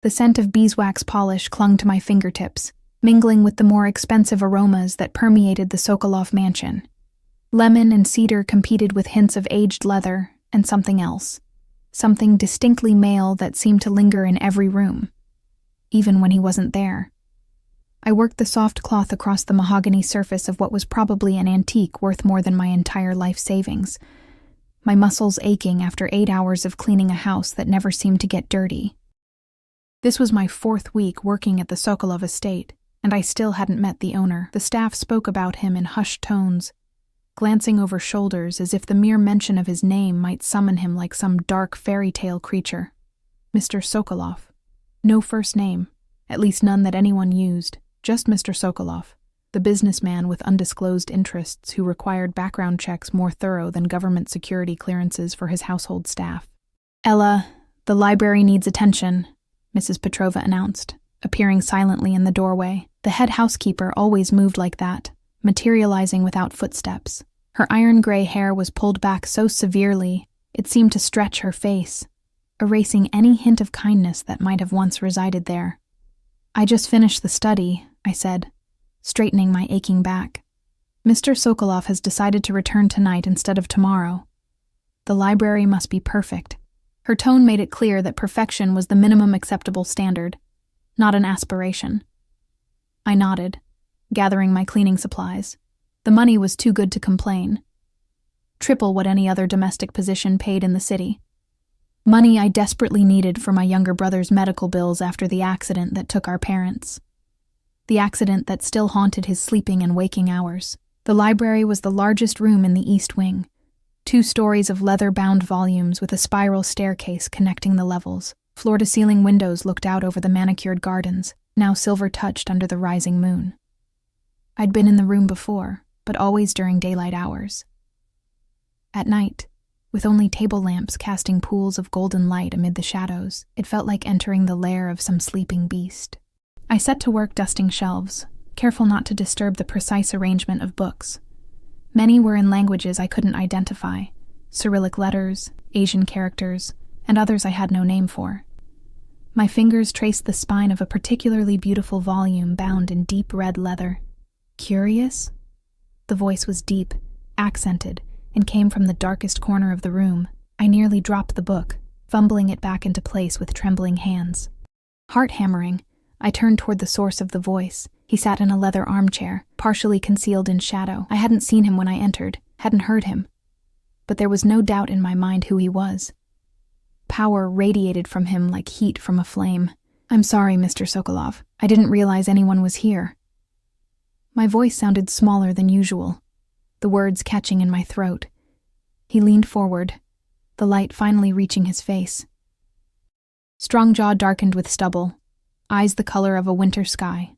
The scent of beeswax polish clung to my fingertips, mingling with the more expensive aromas that permeated the Sokolov mansion. Lemon and cedar competed with hints of aged leather and something else. Something distinctly male that seemed to linger in every room, even when he wasn't there. I worked the soft cloth across the mahogany surface of what was probably an antique worth more than my entire life savings, my muscles aching after 8 hours of cleaning a house that never seemed to get dirty. This was my 4th week working at the Sokolov estate, and I still hadn't met the owner. The staff spoke about him in hushed tones, glancing over shoulders as if the mere mention of his name might summon him like some dark fairy tale creature. Mr. Sokolov. No first name, at least none that anyone used, just Mr. Sokolov, the businessman with undisclosed interests who required background checks more thorough than government security clearances for his household staff. "Ella, the library needs attention," Mrs. Petrova announced, appearing silently in the doorway. The head housekeeper always moved like that, materializing without footsteps. Her iron-gray hair was pulled back so severely it seemed to stretch her face, erasing any hint of kindness that might have once resided there. "I just finished the study," I said, straightening my aching back. "Mr. Sokolov has decided to return tonight instead of tomorrow. The library must be perfect." Her tone made it clear that perfection was the minimum acceptable standard, not an aspiration. I nodded, gathering my cleaning supplies. The money was too good to complain. Triple what any other domestic position paid in the city. Money I desperately needed for my younger brother's medical bills after the accident that took our parents. The accident that still haunted his sleeping and waking hours. The library was the largest room in the East Wing. 2 stories of leather-bound volumes with a spiral staircase connecting the levels. Floor-to-ceiling windows looked out over the manicured gardens, now silver-touched under the rising moon. I'd been in the room before, but always during daylight hours. At night, with only table lamps casting pools of golden light amid the shadows, it felt like entering the lair of some sleeping beast. I set to work dusting shelves, careful not to disturb the precise arrangement of books. Many were in languages I couldn't identify, Cyrillic letters, Asian characters, and others I had no name for. My fingers traced the spine of a particularly beautiful volume bound in deep red leather. "Curious?" The voice was deep, accented, and came from the darkest corner of the room. I nearly dropped the book, fumbling it back into place with trembling hands. Heart-hammering, I turned toward the source of the voice. He sat in a leather armchair, partially concealed in shadow. I hadn't seen him when I entered, hadn't heard him. But there was no doubt in my mind who he was. Power radiated from him like heat from a flame. "I'm sorry, Mr. Sokolov. I didn't realize anyone was here." My voice sounded smaller than usual, the words catching in my throat. He leaned forward, the light finally reaching his face. Strong jaw darkened with stubble, eyes the color of a winter sky.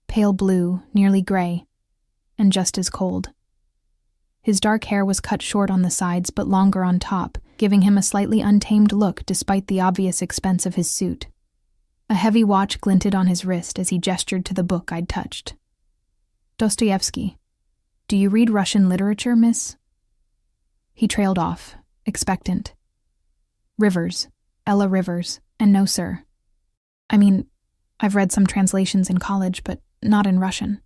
Pale blue, nearly gray, and just as cold. His dark hair was cut short on the sides but longer on top, giving him a slightly untamed look despite the obvious expense of his suit. A heavy watch glinted on his wrist as he gestured to the book I'd touched. "Dostoevsky. Do you read Russian literature, miss?" He trailed off, expectant. "Rivers. Ella Rivers. And no, sir. I mean, I've read some translations in college, but not in Russian."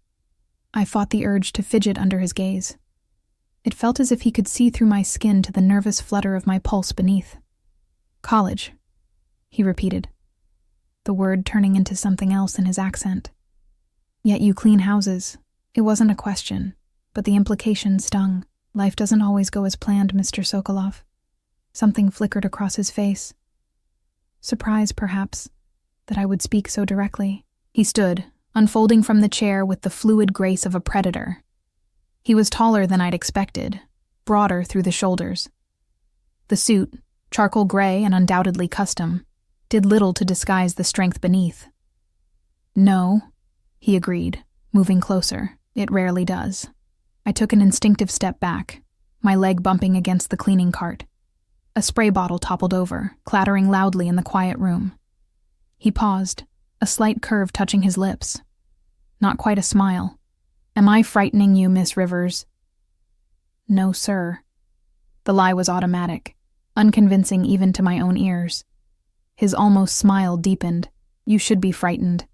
I fought the urge to fidget under his gaze. It felt as if he could see through my skin to the nervous flutter of my pulse beneath. "College," he repeated, the word turning into something else in his accent. "Yet you clean houses." It wasn't a question, but the implication stung. "Life doesn't always go as planned, Mr. Sokolov." Something flickered across his face. Surprise, perhaps, that I would speak so directly. He stood, unfolding from the chair with the fluid grace of a predator. He was taller than I'd expected, broader through the shoulders. The suit, charcoal gray and undoubtedly custom, did little to disguise the strength beneath. "No," he agreed, moving closer. "It rarely does." I took an instinctive step back, my leg bumping against the cleaning cart. A spray bottle toppled over, clattering loudly in the quiet room. He paused, a slight curve touching his lips. Not quite a smile. "Am I frightening you, Miss Rivers?" "No, sir." The lie was automatic, unconvincing even to my own ears. His almost smile deepened, You should be frightened.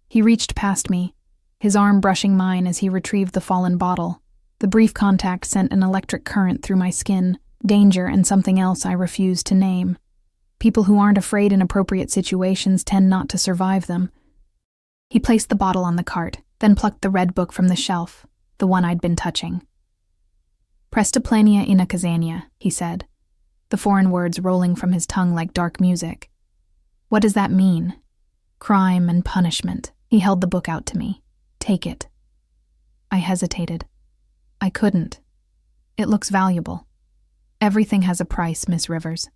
He reached past me, his arm brushing mine as he retrieved the fallen bottle. The brief contact sent an electric current through my skin, danger and something else I refused to name. People who aren't afraid in appropriate situations tend not to survive them. He placed the bottle on the cart, then plucked the red book from the shelf, the one I'd been touching. Prestiplania inakazania, he said, the foreign words rolling from his tongue like dark music. What does that mean? Crime and punishment. He held the book out to me. Take it. I hesitated. I couldn't. It looks valuable. Everything has a price, Miss Rivers.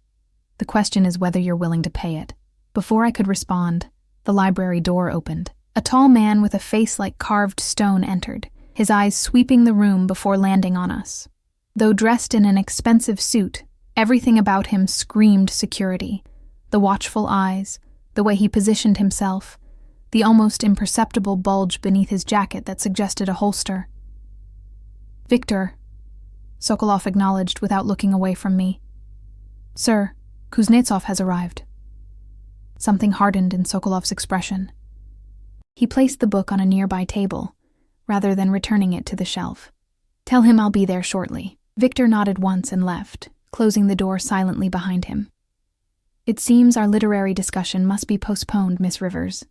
The question is whether you're willing to pay it. Before I could respond, the library door opened. A tall man with a face like carved stone entered, his eyes sweeping the room before landing on us. Though dressed in an expensive suit, everything about him screamed security. The watchful eyes, the way he positioned himself, the almost imperceptible bulge beneath his jacket that suggested a holster. Victor, Sokolov acknowledged without looking away from me. Sir, Kuznetsov has arrived. Something hardened in Sokolov's expression. He placed the book on a nearby table, rather than returning it to the shelf. Tell him I'll be there shortly. Victor nodded once and left, closing the door silently behind him. It seems our literary discussion must be postponed, Miss Rivers.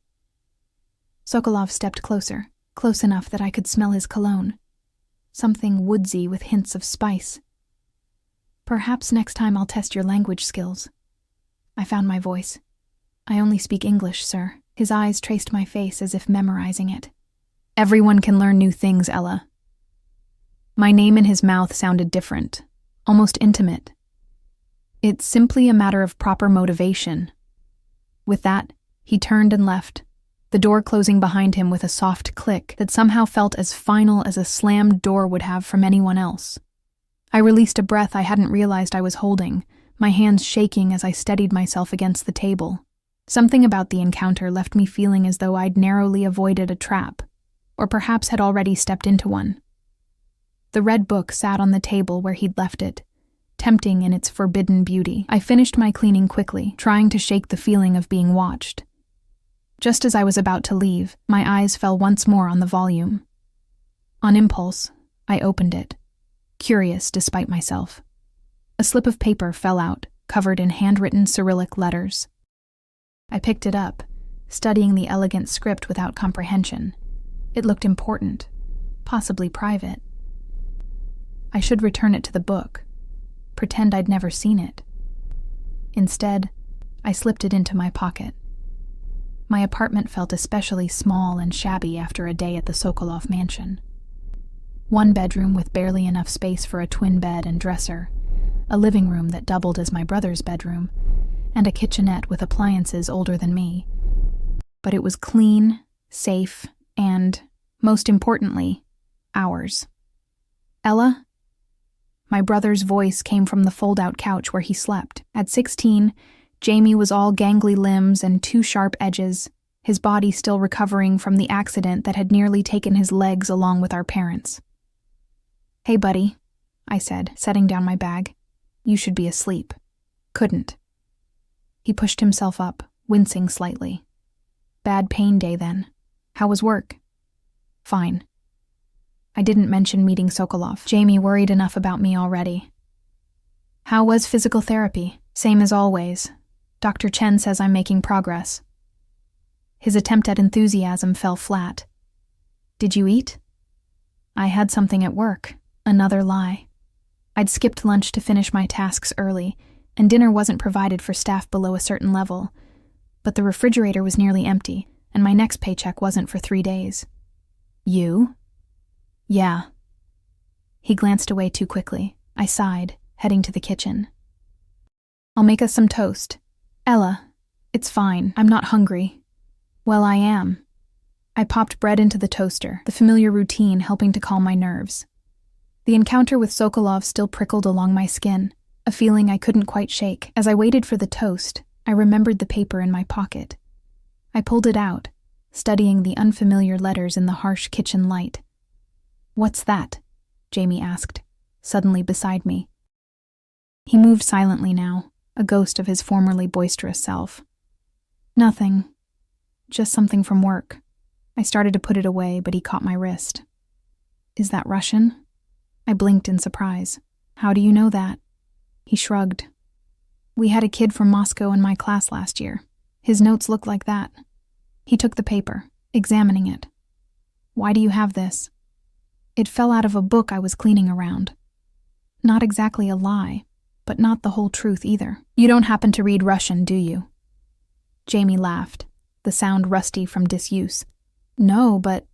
Sokolov stepped closer, close enough that I could smell his cologne. Something woodsy with hints of spice. Perhaps next time I'll test your language skills. I found my voice. I only speak English, sir. His eyes traced my face as if memorizing it. Everyone can learn new things, Ella. My name in his mouth sounded different, almost intimate. It's simply a matter of proper motivation. With that, he turned and left, the door closing behind him with a soft click that somehow felt as final as a slammed door would have from anyone else. I released a breath I hadn't realized I was holding, my hands shaking as I steadied myself against the table. Something about the encounter left me feeling as though I'd narrowly avoided a trap, or perhaps had already stepped into one. The red book sat on the table where he'd left it, tempting in its forbidden beauty. I finished my cleaning quickly, trying to shake the feeling of being watched. Just as I was about to leave, my eyes fell once more on the volume. On impulse, I opened it, curious despite myself. A slip of paper fell out, covered in handwritten Cyrillic letters. I picked it up, studying the elegant script without comprehension. It looked important, possibly private. I should return it to the book, pretend I'd never seen it. Instead, I slipped it into my pocket. My apartment felt especially small and shabby after a day at the Sokolov mansion. One bedroom with barely enough space for a twin bed and dresser, a living room that doubled as my brother's bedroom, and a kitchenette with appliances older than me. But it was clean, safe, and, most importantly, ours. Ella? My brother's voice came from the fold-out couch where he slept. At 16, Jamie was all gangly limbs and 2 sharp edges, his body still recovering from the accident that had nearly taken his legs along with our parents. Hey, buddy, I said, setting down my bag. You should be asleep. Couldn't. He pushed himself up, wincing slightly. Bad pain day then. How was work? Fine. I didn't mention meeting Sokolov. Jamie worried enough about me already. How was physical therapy? Same as always. Dr. Chen says I'm making progress. His attempt at enthusiasm fell flat. Did you eat? I had something at work. Another lie. I'd skipped lunch to finish my tasks early, and dinner wasn't provided for staff below a certain level. But the refrigerator was nearly empty, and my next paycheck wasn't for 3 days. You? Yeah. He glanced away too quickly. I sighed, heading to the kitchen. I'll make us some toast. Ella, it's fine. I'm not hungry. Well, I am. I popped bread into the toaster, the familiar routine helping to calm my nerves. The encounter with Sokolov still prickled along my skin, a feeling I couldn't quite shake. As I waited for the toast, I remembered the paper in my pocket. I pulled it out, studying the unfamiliar letters in the harsh kitchen light. What's that? Jamie asked, suddenly beside me. He moved silently now, a ghost of his formerly boisterous self. Nothing. Just something from work. I started to put it away, but he caught my wrist. Is that Russian? I blinked in surprise. How do you know that? He shrugged. We had a kid from Moscow in my class last year. His notes look like that. He took the paper, examining it. Why do you have this? It fell out of a book I was cleaning around. Not exactly a lie, but not the whole truth either. You don't happen to read Russian, do you? Jamie laughed, the sound rusty from disuse. No, but...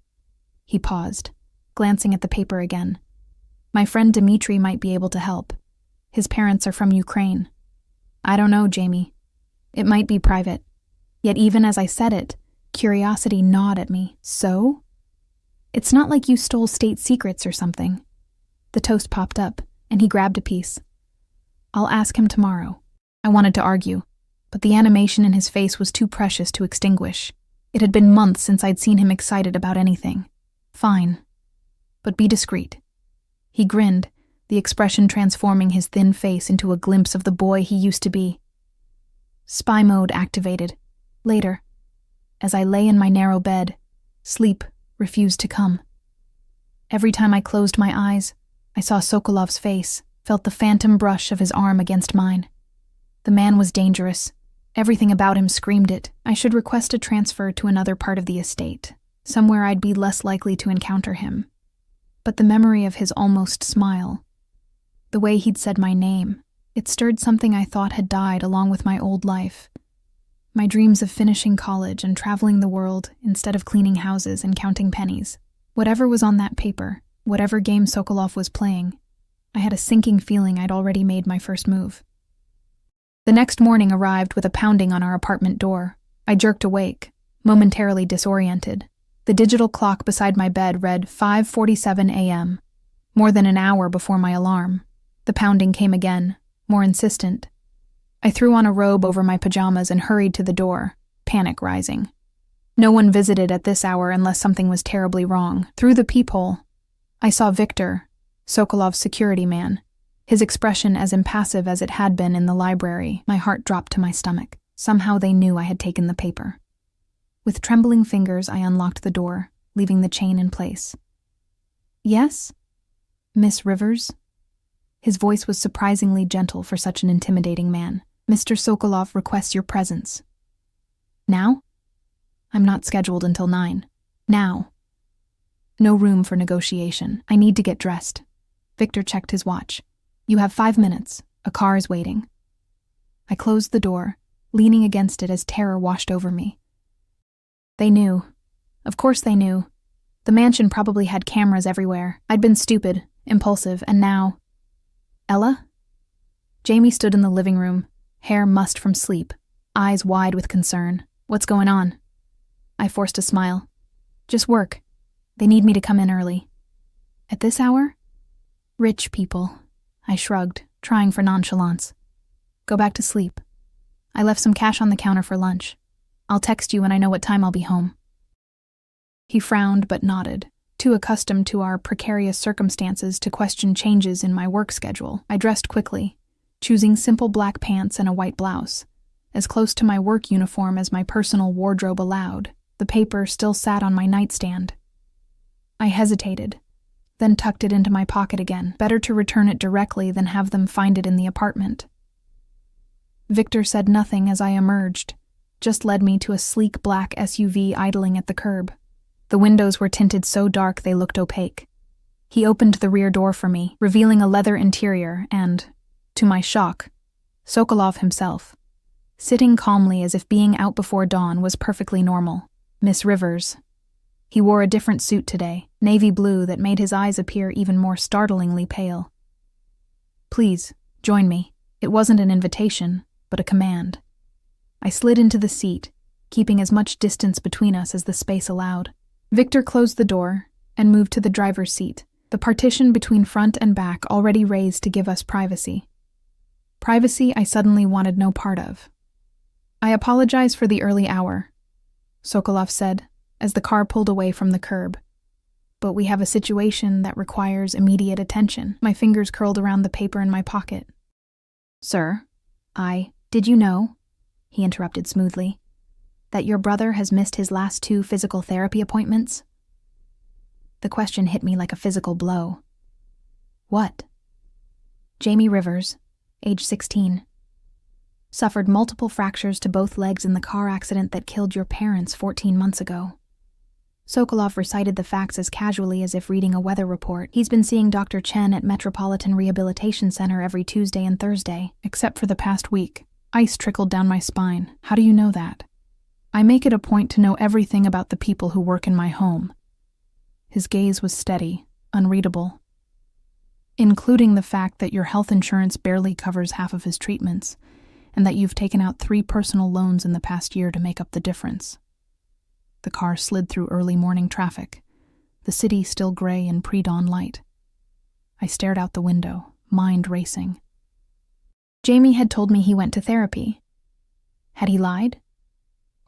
He paused, glancing at the paper again. My friend Dmitri might be able to help. His parents are from Ukraine. I don't know, Jamie. It might be private. Yet even as I said it, curiosity gnawed at me. So? It's not like you stole state secrets or something. The toast popped up, and he grabbed a piece. I'll ask him tomorrow. I wanted to argue, but the animation in his face was too precious to extinguish. It had been months since I'd seen him excited about anything. Fine. But be discreet. He grinned, the expression transforming his thin face into a glimpse of the boy he used to be. Spy mode activated. Later, as I lay in my narrow bed, sleep refused to come. Every time I closed my eyes, I saw Sokolov's face, felt the phantom brush of his arm against mine. The man was dangerous. Everything about him screamed it. I should request a transfer to another part of the estate, somewhere I'd be less likely to encounter him. But the memory of his almost smile, the way he'd said my name, it stirred something I thought had died along with my old life. My dreams of finishing college and traveling the world instead of cleaning houses and counting pennies. Whatever was on that paper, whatever game Sokolov was playing, I had a sinking feeling I'd already made my first move. The next morning arrived with a pounding on our apartment door. I jerked awake, momentarily disoriented. The digital clock beside my bed read 5:47 a.m., more than an hour before my alarm. The pounding came again, more insistent. I threw on a robe over my pajamas and hurried to the door, panic rising. No one visited at this hour unless something was terribly wrong. Through the peephole, I saw Victor, Sokolov's security man, his expression as impassive as it had been in the library. My heart dropped to my stomach. Somehow they knew I had taken the paper. With trembling fingers, I unlocked the door, leaving the chain in place. Yes? Miss Rivers? His voice was surprisingly gentle for such an intimidating man. Mr. Sokolov requests your presence. Now? I'm not scheduled until 9. Now. No room for negotiation. I need to get dressed. Victor checked his watch. You have 5 minutes. A car is waiting. I closed the door, leaning against it as terror washed over me. They knew. Of course they knew. The mansion probably had cameras everywhere. I'd been stupid, impulsive, and now... Ella? Jamie stood in the living room, hair mussed from sleep, eyes wide with concern. What's going on? I forced a smile. Just work. They need me to come in early. At this hour? Rich people. I shrugged, trying for nonchalance. Go back to sleep. I left some cash on the counter for lunch. I'll text you when I know what time I'll be home. He frowned but nodded, too accustomed to our precarious circumstances to question changes in my work schedule. I dressed quickly, choosing simple black pants and a white blouse, as close to my work uniform as my personal wardrobe allowed. The paper still sat on my nightstand. I hesitated, then tucked it into my pocket again. Better to return it directly than have them find it in the apartment. Victor said nothing as I emerged, just led me to a sleek black SUV idling at the curb. The windows were tinted so dark they looked opaque. He opened the rear door for me, revealing a leather interior and, to my shock, Sokolov himself, sitting calmly as if being out before dawn was perfectly normal. Miss Rivers. He wore a different suit today, navy blue that made his eyes appear even more startlingly pale. Please, join me. It wasn't an invitation, but a command. I slid into the seat, keeping as much distance between us as the space allowed. Victor closed the door and moved to the driver's seat, the partition between front and back already raised to give us privacy. Privacy I suddenly wanted no part of. I apologize for the early hour, Sokolov said, as the car pulled away from the curb. But we have a situation that requires immediate attention. My fingers curled around the paper in my pocket. Sir, did you know? He interrupted smoothly. That your brother has missed his last 2 physical therapy appointments? The question hit me like a physical blow. What? Jamie Rivers, age 16. Suffered multiple fractures to both legs in the car accident that killed your parents 14 months ago. Sokolov recited the facts as casually as if reading a weather report. He's been seeing Dr. Chen at Metropolitan Rehabilitation Center every Tuesday and Thursday, except for the past week. Ice trickled down my spine. How do you know that? I make it a point to know everything about the people who work in my home. His gaze was steady, unreadable. Including the fact that your health insurance barely covers half of his treatments, and that you've taken out 3 personal loans in the past year to make up the difference. The car slid through early morning traffic, the city still gray in pre-dawn light. I stared out the window, mind racing. Jamie had told me he went to therapy. Had he lied?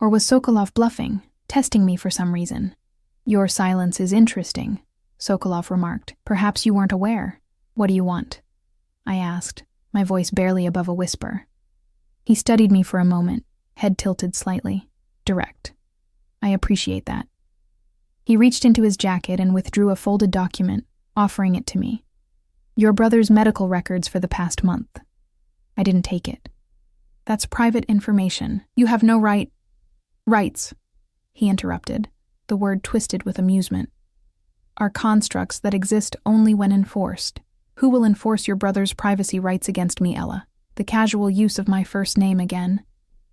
Or was Sokolov bluffing, testing me for some reason? Your silence is interesting, Sokolov remarked. Perhaps you weren't aware. What do you want? I asked, my voice barely above a whisper. He studied me for a moment, head tilted slightly, direct. I appreciate that. He reached into his jacket and withdrew a folded document, offering it to me. Your brother's medical records for the past month. I didn't take it. That's private information. You have no rights, he interrupted, the word twisted with amusement. Are constructs that exist only when enforced. Who will enforce your brother's privacy rights against me, Ella? The casual use of my first name again.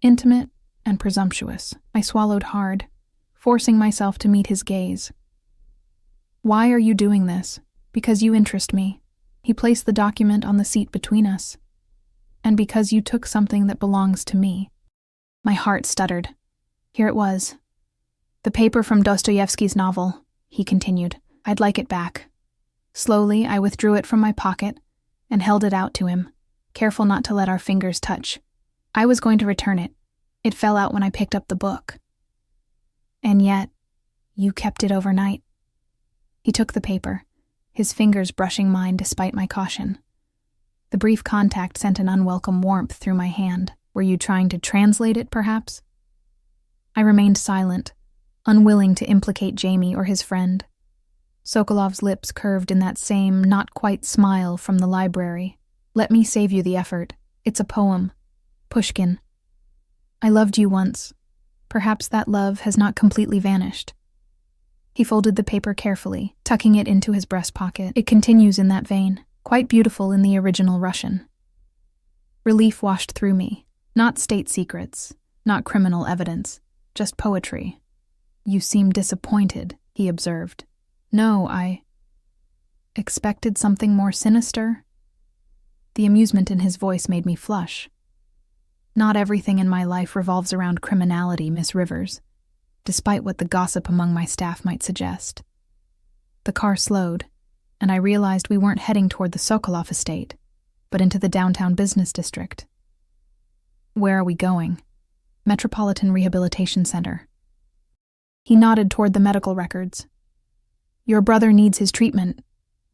Intimate and presumptuous. I swallowed hard, forcing myself to meet his gaze. Why are you doing this? Because you interest me. He placed the document on the seat between us. And because you took something that belongs to me. My heart stuttered. Here it was. The paper from Dostoevsky's novel, he continued. I'd like it back. Slowly, I withdrew it from my pocket and held it out to him, careful not to let our fingers touch. I was going to return it. It fell out when I picked up the book. And yet, you kept it overnight. He took the paper, his fingers brushing mine despite my caution. The brief contact sent an unwelcome warmth through my hand. Were you trying to translate it, perhaps? I remained silent, unwilling to implicate Jamie or his friend. Sokolov's lips curved in that same not-quite smile from the library. Let me save you the effort. It's a poem. Pushkin. I loved you once. Perhaps that love has not completely vanished. He folded the paper carefully, tucking it into his breast pocket. It continues in that vein, quite beautiful in the original Russian. Relief washed through me. Not state secrets, not criminal evidence, just poetry. You seem disappointed, he observed. No, I expected something more sinister. The amusement in his voice made me flush. Not everything in my life revolves around criminality, Miss Rivers, despite what the gossip among my staff might suggest. The car slowed, and I realized we weren't heading toward the Sokolov estate, but into the downtown business district. Where are we going? Metropolitan Rehabilitation Center. He nodded toward the medical records. Your brother needs his treatment,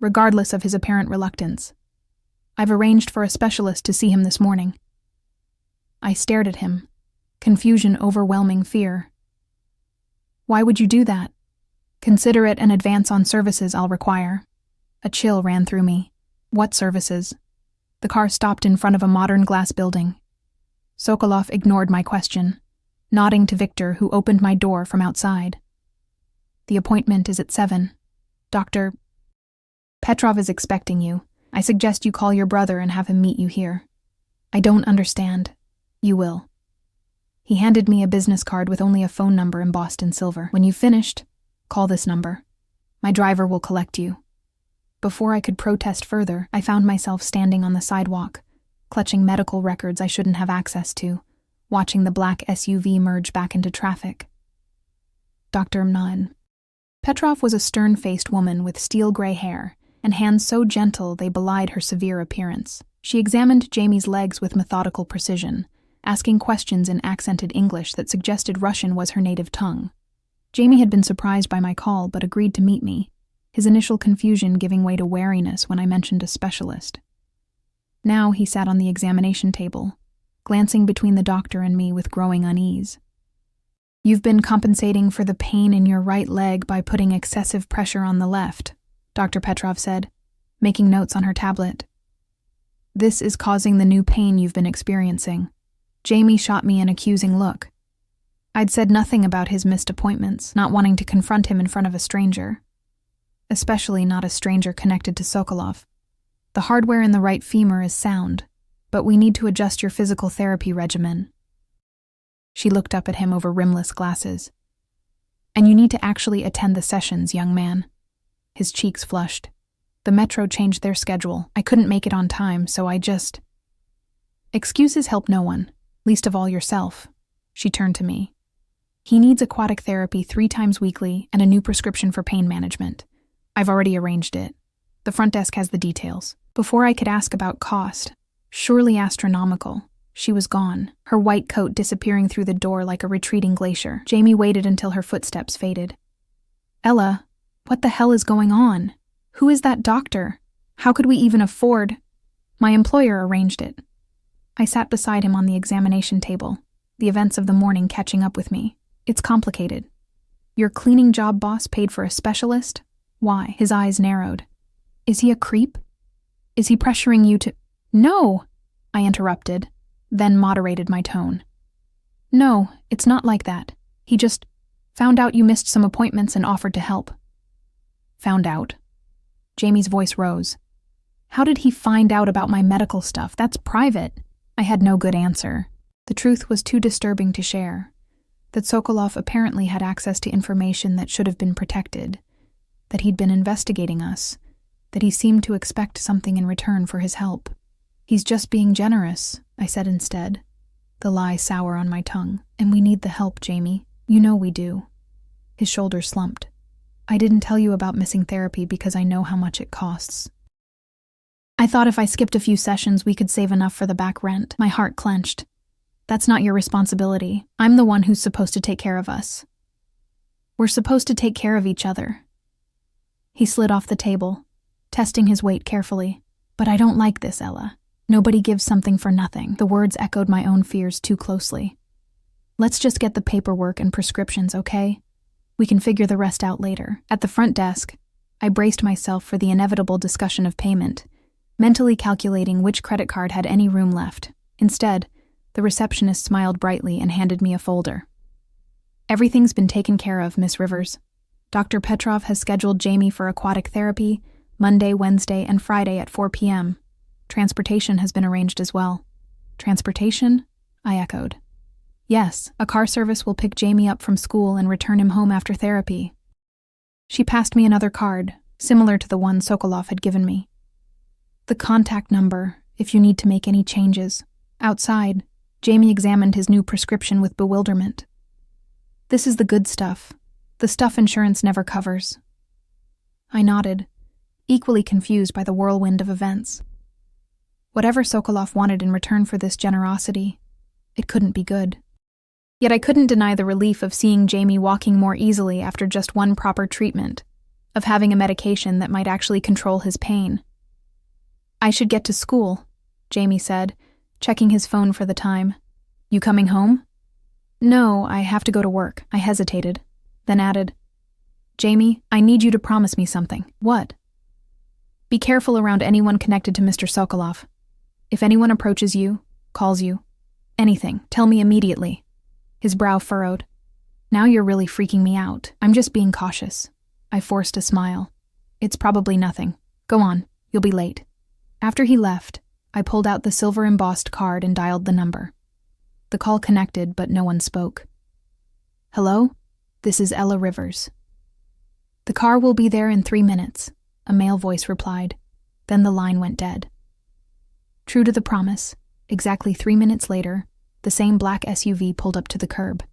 regardless of his apparent reluctance. I've arranged for a specialist to see him this morning. I stared at him, confusion overwhelming fear. Why would you do that? Consider it an advance on services I'll require. A chill ran through me. What services? The car stopped in front of a modern glass building. Sokolov ignored my question, nodding to Victor, who opened my door from outside. The appointment is at 7. Dr. Petrov is expecting you. I suggest you call your brother and have him meet you here. I don't understand. You will. He handed me a business card with only a phone number embossed in silver. When you've finished, call this number. My driver will collect you. Before I could protest further, I found myself standing on the sidewalk, clutching medical records I shouldn't have access to, watching the black SUV merge back into traffic. Dr. Mnan. Petrov was a stern-faced woman with steel-gray hair and hands so gentle they belied her severe appearance. She examined Jamie's legs with methodical precision, asking questions in accented English that suggested Russian was her native tongue. Jamie had been surprised by my call but agreed to meet me, his initial confusion giving way to wariness when I mentioned a specialist. Now he sat on the examination table, glancing between the doctor and me with growing unease. You've been compensating for the pain in your right leg by putting excessive pressure on the left, Dr. Petrov said, making notes on her tablet. This is causing the new pain you've been experiencing. Jamie shot me an accusing look. I'd said nothing about his missed appointments, not wanting to confront him in front of a stranger. Especially not a stranger connected to Sokolov. The hardware in the right femur is sound, but we need to adjust your physical therapy regimen. She looked up at him over rimless glasses. And you need to actually attend the sessions, young man. His cheeks flushed. The metro changed their schedule. I couldn't make it on time, so I just... Excuses help no one, least of all yourself. She turned to me. He needs aquatic therapy 3 times weekly and a new prescription for pain management. I've already arranged it. The front desk has the details. Before I could ask about cost, surely astronomical, she was gone, her white coat disappearing through the door like a retreating glacier. Jamie waited until her footsteps faded. Ella, what the hell is going on? Who is that doctor? How could we even afford? My employer arranged it. I sat beside him on the examination table, the events of the morning catching up with me. It's complicated. Your cleaning job boss paid for a specialist? Why? His eyes narrowed. Is he a creep? Is he pressuring you to... No, I interrupted, then moderated my tone. No, it's not like that. He just found out you missed some appointments and offered to help. Found out? Jamie's voice rose. How did he find out about my medical stuff? That's private. I had no good answer. The truth was too disturbing to share. That Sokolov apparently had access to information that should have been protected. That he'd been investigating us. That he seemed to expect something in return for his help. He's just being generous, I said instead, the lie sour on my tongue. And we need the help, Jamie. You know we do. His shoulders slumped. I didn't tell you about missing therapy because I know how much it costs. I thought if I skipped a few sessions we could save enough for the back rent. My heart clenched. That's not your responsibility. I'm the one who's supposed to take care of us. We're supposed to take care of each other. He slid off the table, testing his weight carefully. But I don't like this, Ella. Nobody gives something for nothing. The words echoed my own fears too closely. Let's just get the paperwork and prescriptions, okay? We can figure the rest out later. At the front desk, I braced myself for the inevitable discussion of payment, mentally calculating which credit card had any room left. Instead, the receptionist smiled brightly and handed me a folder. Everything's been taken care of, Miss Rivers. Dr. Petrov has scheduled Jamie for aquatic therapy Monday, Wednesday, and Friday at 4 p.m. Transportation has been arranged as well. Transportation? I echoed. Yes, a car service will pick Jamie up from school and return him home after therapy. She passed me another card, similar to the one Sokolov had given me. The contact number, if you need to make any changes. Outside, Jamie examined his new prescription with bewilderment. This is the good stuff. The stuff insurance never covers. I nodded, equally confused by the whirlwind of events. Whatever Sokolov wanted in return for this generosity, it couldn't be good. Yet I couldn't deny the relief of seeing Jamie walking more easily after just one proper treatment, of having a medication that might actually control his pain. I should get to school, Jamie said, checking his phone for the time. You coming home? No, I have to go to work. I hesitated, then added, Jamie, I need you to promise me something. What? Be careful around anyone connected to Mr. Sokolov. If anyone approaches you, calls you, anything, tell me immediately. His brow furrowed. Now you're really freaking me out. I'm just being cautious. I forced a smile. It's probably nothing. Go on, you'll be late. After he left, I pulled out the silver-embossed card and dialed the number. The call connected, but no one spoke. Hello? This is Ella Rivers. The car will be there in 3 minutes, a male voice replied. Then the line went dead. True to the promise, exactly 3 minutes later, the same black SUV pulled up to the curb.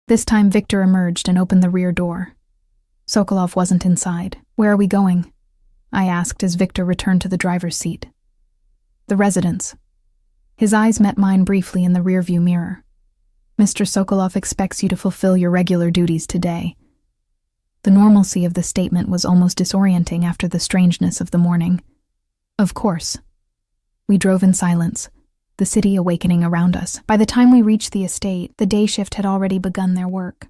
This time Victor emerged and opened the rear door. Sokolov wasn't inside. Where are we going? I asked as Victor returned to the driver's seat. The residence. His eyes met mine briefly in the rearview mirror. Mr. Sokolov expects you to fulfill your regular duties today. The normalcy of the statement was almost disorienting after the strangeness of the morning. Of course. We drove in silence, the city awakening around us. By the time we reached the estate, the day shift had already begun their work.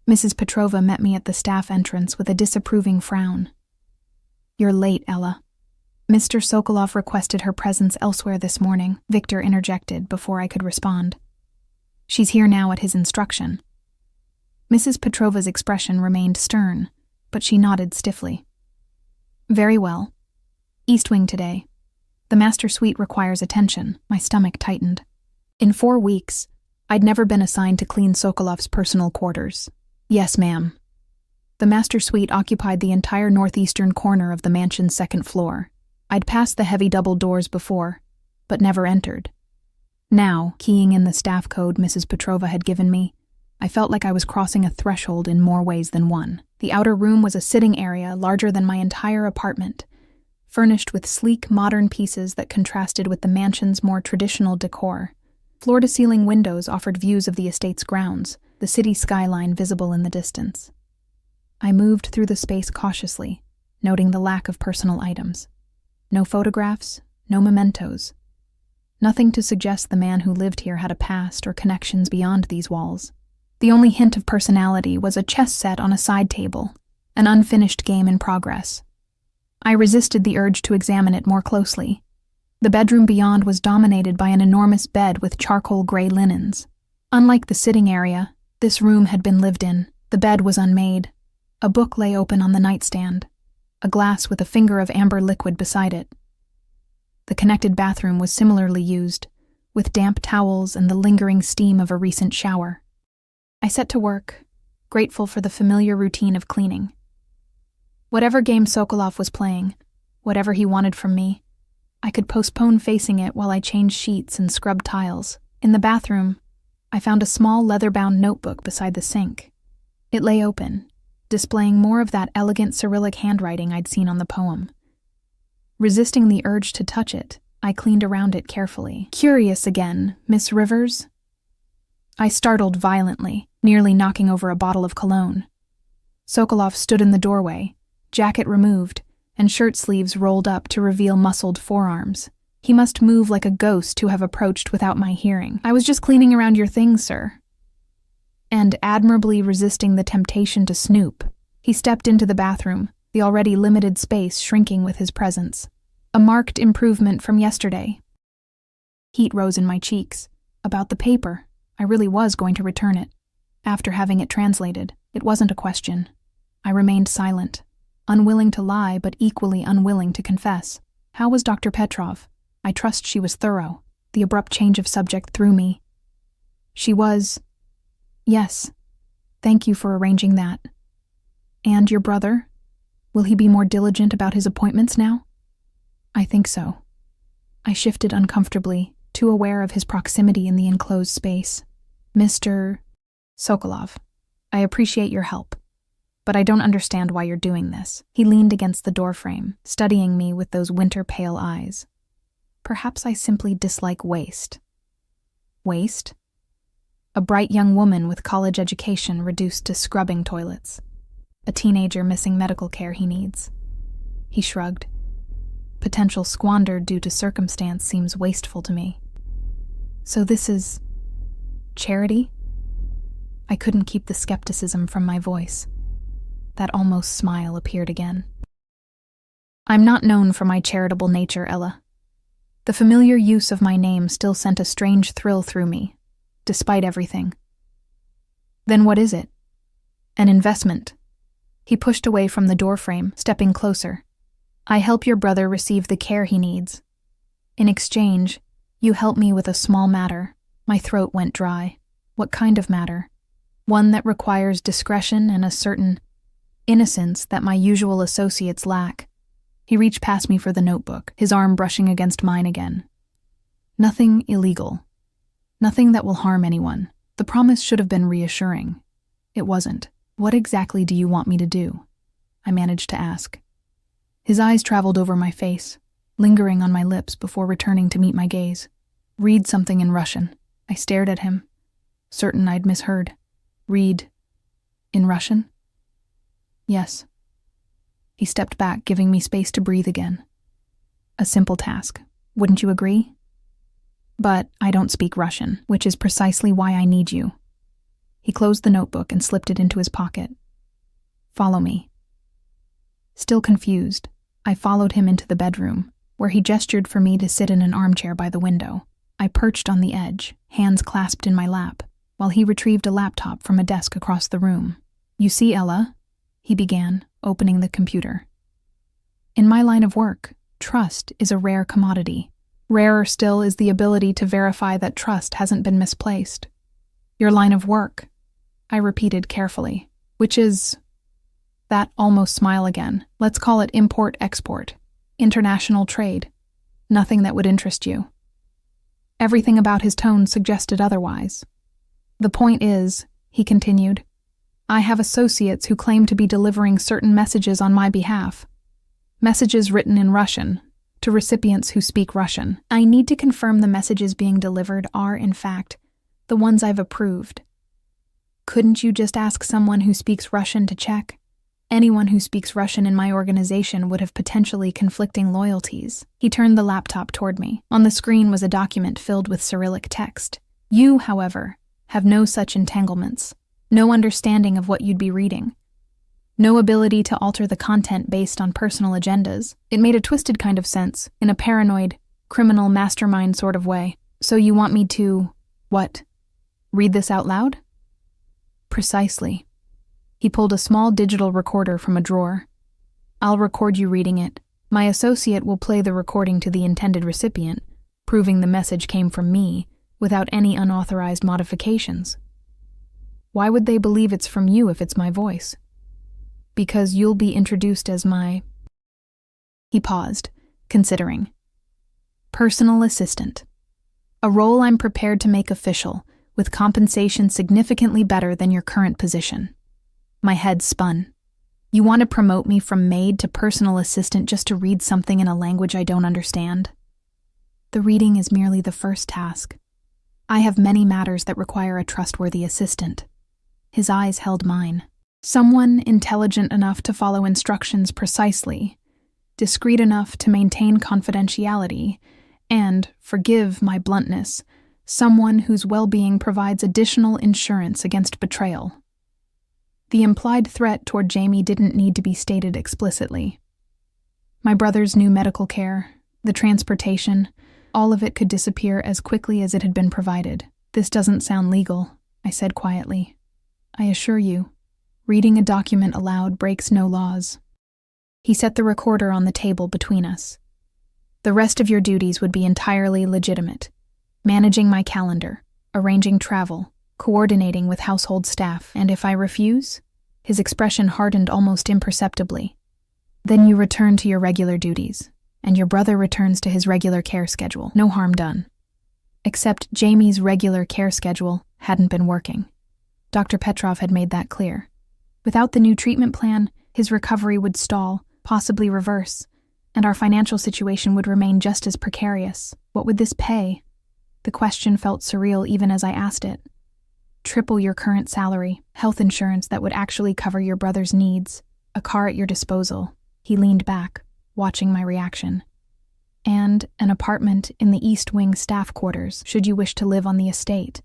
Mrs. Petrova met me at the staff entrance with a disapproving frown. "You're late, Ella." "Mr. Sokolov requested her presence elsewhere this morning," Victor interjected before I could respond. "She's here now at his instruction." Mrs. Petrova's expression remained stern, but she nodded stiffly. "Very well. East Wing today. The master suite requires attention." My stomach tightened. In 4 weeks, I'd never been assigned to clean Sokolov's personal quarters. "Yes, ma'am." The master suite occupied the entire northeastern corner of the mansion's second floor. I'd passed the heavy double doors before, but never entered. Now, keying in the staff code Mrs. Petrova had given me, I felt like I was crossing a threshold in more ways than one. The outer room was a sitting area larger than my entire apartment, furnished with sleek, modern pieces that contrasted with the mansion's more traditional decor. Floor-to-ceiling windows offered views of the estate's grounds, the city skyline visible in the distance. I moved through the space cautiously, noting the lack of personal items. No photographs, no mementos. Nothing to suggest the man who lived here had a past or connections beyond these walls. The only hint of personality was a chess set on a side table, an unfinished game in progress. I resisted the urge to examine it more closely. The bedroom beyond was dominated by an enormous bed with charcoal gray linens. Unlike the sitting area, this room had been lived in. The bed was unmade. A book lay open on the nightstand, a glass with a finger of amber liquid beside it. The connected bathroom was similarly used, with damp towels and the lingering steam of a recent shower. I set to work, grateful for the familiar routine of cleaning. Whatever game Sokolov was playing, whatever he wanted from me, I could postpone facing it while I changed sheets and scrubbed tiles. In the bathroom, I found a small leather-bound notebook beside the sink. It lay open, displaying more of that elegant Cyrillic handwriting I'd seen on the poem. Resisting the urge to touch it, I cleaned around it carefully. "Curious again, Miss Rivers?" I startled violently, nearly knocking over a bottle of cologne. Sokolov stood in the doorway, jacket removed, and shirt sleeves rolled up to reveal muscled forearms. He must move like a ghost to have approached without my hearing. "I was just cleaning around your things, sir." And admirably resisting the temptation to snoop, he stepped into the bathroom, the already limited space shrinking with his presence. A marked improvement from yesterday. Heat rose in my cheeks. About the paper, I really was going to return it. After having it translated, it wasn't a question. I remained silent, unwilling to lie but equally unwilling to confess. How was Dr. Petrov? I trust she was thorough. The abrupt change of subject threw me. She was... Yes. Thank you for arranging that. And your brother? Will he be more diligent about his appointments now? I think so. I shifted uncomfortably, too aware of his proximity in the enclosed space. "Mr. Sokolov, I appreciate your help, but I don't understand why you're doing this." He leaned against the doorframe, studying me with those winter-pale eyes. Perhaps I simply dislike waste. Waste? A bright young woman with college education reduced to scrubbing toilets. A teenager missing medical care he needs. He shrugged. Potential squandered due to circumstance seems wasteful to me. So this is... charity? I couldn't keep the skepticism from my voice. That almost smile appeared again. "I'm not known for my charitable nature, Ella." The familiar use of my name still sent a strange thrill through me, despite everything. "Then what is it?" "An investment." He pushed away from the doorframe, stepping closer. "I help your brother receive the care he needs. In exchange, you help me with a small matter." My throat went dry. What kind of matter? One that requires discretion and a certain innocence that my usual associates lack. He reached past me for the notebook, his arm brushing against mine again. "Nothing illegal. Nothing that will harm anyone." The promise should have been reassuring. It wasn't. "What exactly do you want me to do?" I managed to ask. His eyes traveled over my face, lingering on my lips before returning to meet my gaze. "Read something in Russian." I stared at him, certain I'd misheard. "Read in Russian?" "Yes." He stepped back, giving me space to breathe again. "A simple task. Wouldn't you agree?" But I don't speak Russian, which is precisely why I need you. He closed the notebook and slipped it into his pocket. Follow me. Still confused, I followed him into the bedroom, where he gestured for me to sit in an armchair by the window. I perched on the edge, hands clasped in my lap, while he retrieved a laptop from a desk across the room. You see, Ella, he began, opening the computer. In my line of work, trust is a rare commodity. Rarer still is the ability to verify that trust hasn't been misplaced. Your line of work, I repeated carefully, which is... That almost smile again. Let's call it import-export. International trade. Nothing that would interest you. Everything about his tone suggested otherwise. The point is, he continued, I have associates who claim to be delivering certain messages on my behalf. Messages written in Russian, to recipients who speak Russian. I need to confirm the messages being delivered are, in fact, the ones I've approved. Couldn't you just ask someone who speaks Russian to check? Anyone who speaks Russian in my organization would have potentially conflicting loyalties. He turned the laptop toward me. On the screen was a document filled with Cyrillic text. You, however, have no such entanglements, no understanding of what you'd be reading, no ability to alter the content based on personal agendas. It made a twisted kind of sense, in a paranoid, criminal mastermind sort of way. So you want me to, what, read this out loud? Precisely. He pulled a small digital recorder from a drawer. I'll record you reading it. My associate will play the recording to the intended recipient, proving the message came from me, without any unauthorized modifications. Why would they believe it's from you if it's my voice? Because you'll be introduced as my... He paused, considering. Personal assistant. A role I'm prepared to make official, with compensation significantly better than your current position. My head spun. You want to promote me from maid to personal assistant just to read something in a language I don't understand? The reading is merely the first task. I have many matters that require a trustworthy assistant. His eyes held mine. Someone intelligent enough to follow instructions precisely, discreet enough to maintain confidentiality, and, forgive my bluntness, someone whose well-being provides additional insurance against betrayal. The implied threat toward Jamie didn't need to be stated explicitly. My brother's new medical care, the transportation, all of it could disappear as quickly as it had been provided. This doesn't sound legal, I said quietly. I assure you, reading a document aloud breaks no laws. He set the recorder on the table between us. The rest of your duties would be entirely legitimate. Managing my calendar, arranging travel, coordinating with household staff, and if I refuse? His expression hardened almost imperceptibly. Then you return to your regular duties, and your brother returns to his regular care schedule. No harm done. Except Jamie's regular care schedule hadn't been working. Dr. Petrov had made that clear. Without the new treatment plan, his recovery would stall, possibly reverse, and our financial situation would remain just as precarious. What would this pay? The question felt surreal even as I asked it. Triple your current salary, health insurance that would actually cover your brother's needs, a car at your disposal. He leaned back, watching my reaction. And an apartment in the East Wing staff quarters, should you wish to live on the estate.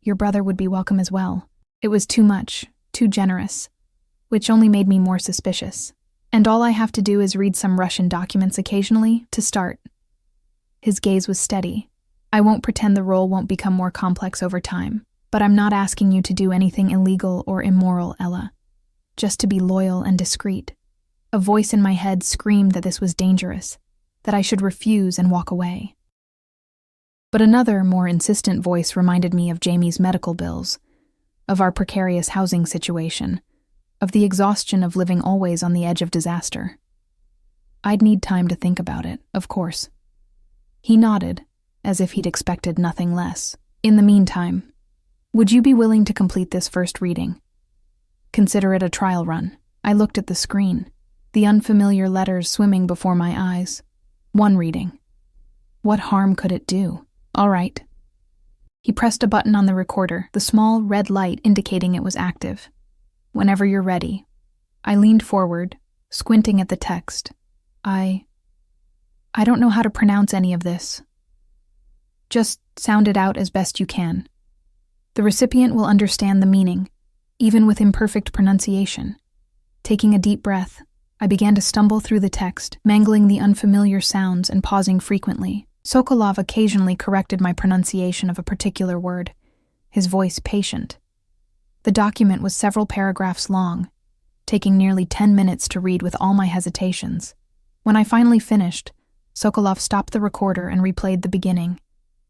Your brother would be welcome as well. It was too much, too generous, which only made me more suspicious. And all I have to do is read some Russian documents occasionally to start. His gaze was steady. I won't pretend the role won't become more complex over time. But I'm not asking you to do anything illegal or immoral, Ella. Just to be loyal and discreet. A voice in my head screamed that this was dangerous, that I should refuse and walk away. But another, more insistent voice reminded me of Jamie's medical bills, of our precarious housing situation, of the exhaustion of living always on the edge of disaster. I'd need time to think about it, of course. He nodded, as if he'd expected nothing less. In the meantime, would you be willing to complete this first reading? Consider it a trial run. I looked at the screen, the unfamiliar letters swimming before my eyes. One reading. What harm could it do? All right. He pressed a button on the recorder, the small red light indicating it was active. Whenever you're ready. I leaned forward, squinting at the text. I don't know how to pronounce any of this. Just sound it out as best you can. The recipient will understand the meaning, even with imperfect pronunciation. Taking a deep breath, I began to stumble through the text, mangling the unfamiliar sounds and pausing frequently. Sokolov occasionally corrected my pronunciation of a particular word, his voice patient. The document was several paragraphs long, taking nearly 10 minutes to read with all my hesitations. When I finally finished, Sokolov stopped the recorder and replayed the beginning.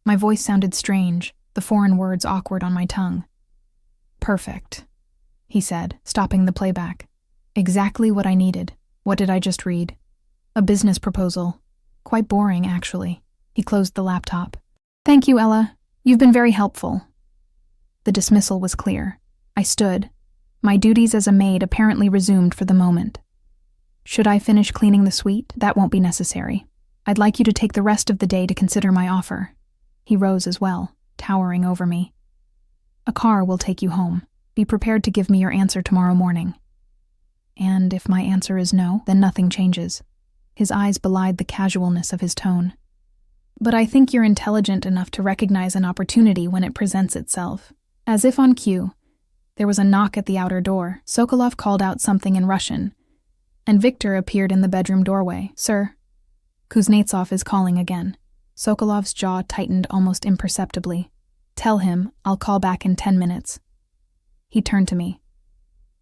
My voice sounded strange, the foreign words awkward on my tongue. "Perfect," he said, stopping the playback. "Exactly what I needed. What did I just read? A business proposal. Quite boring, actually." He closed the laptop. "Thank you, Ella. You've been very helpful." The dismissal was clear. I stood, my duties as a maid apparently resumed for the moment. "Should I finish cleaning the suite? That won't be necessary. I'd like you to take the rest of the day to consider my offer." He rose as well, towering over me. "A car will take you home. Be prepared to give me your answer tomorrow morning." "And if my answer is no, then nothing changes." His eyes belied the casualness of his tone. "But I think you're intelligent enough to recognize an opportunity when it presents itself." As if on cue, there was a knock at the outer door. Sokolov called out something in Russian, and Victor appeared in the bedroom doorway. "Sir, Kuznetsov is calling again." Sokolov's jaw tightened almost imperceptibly. "Tell him I'll call back in 10 minutes. He turned to me.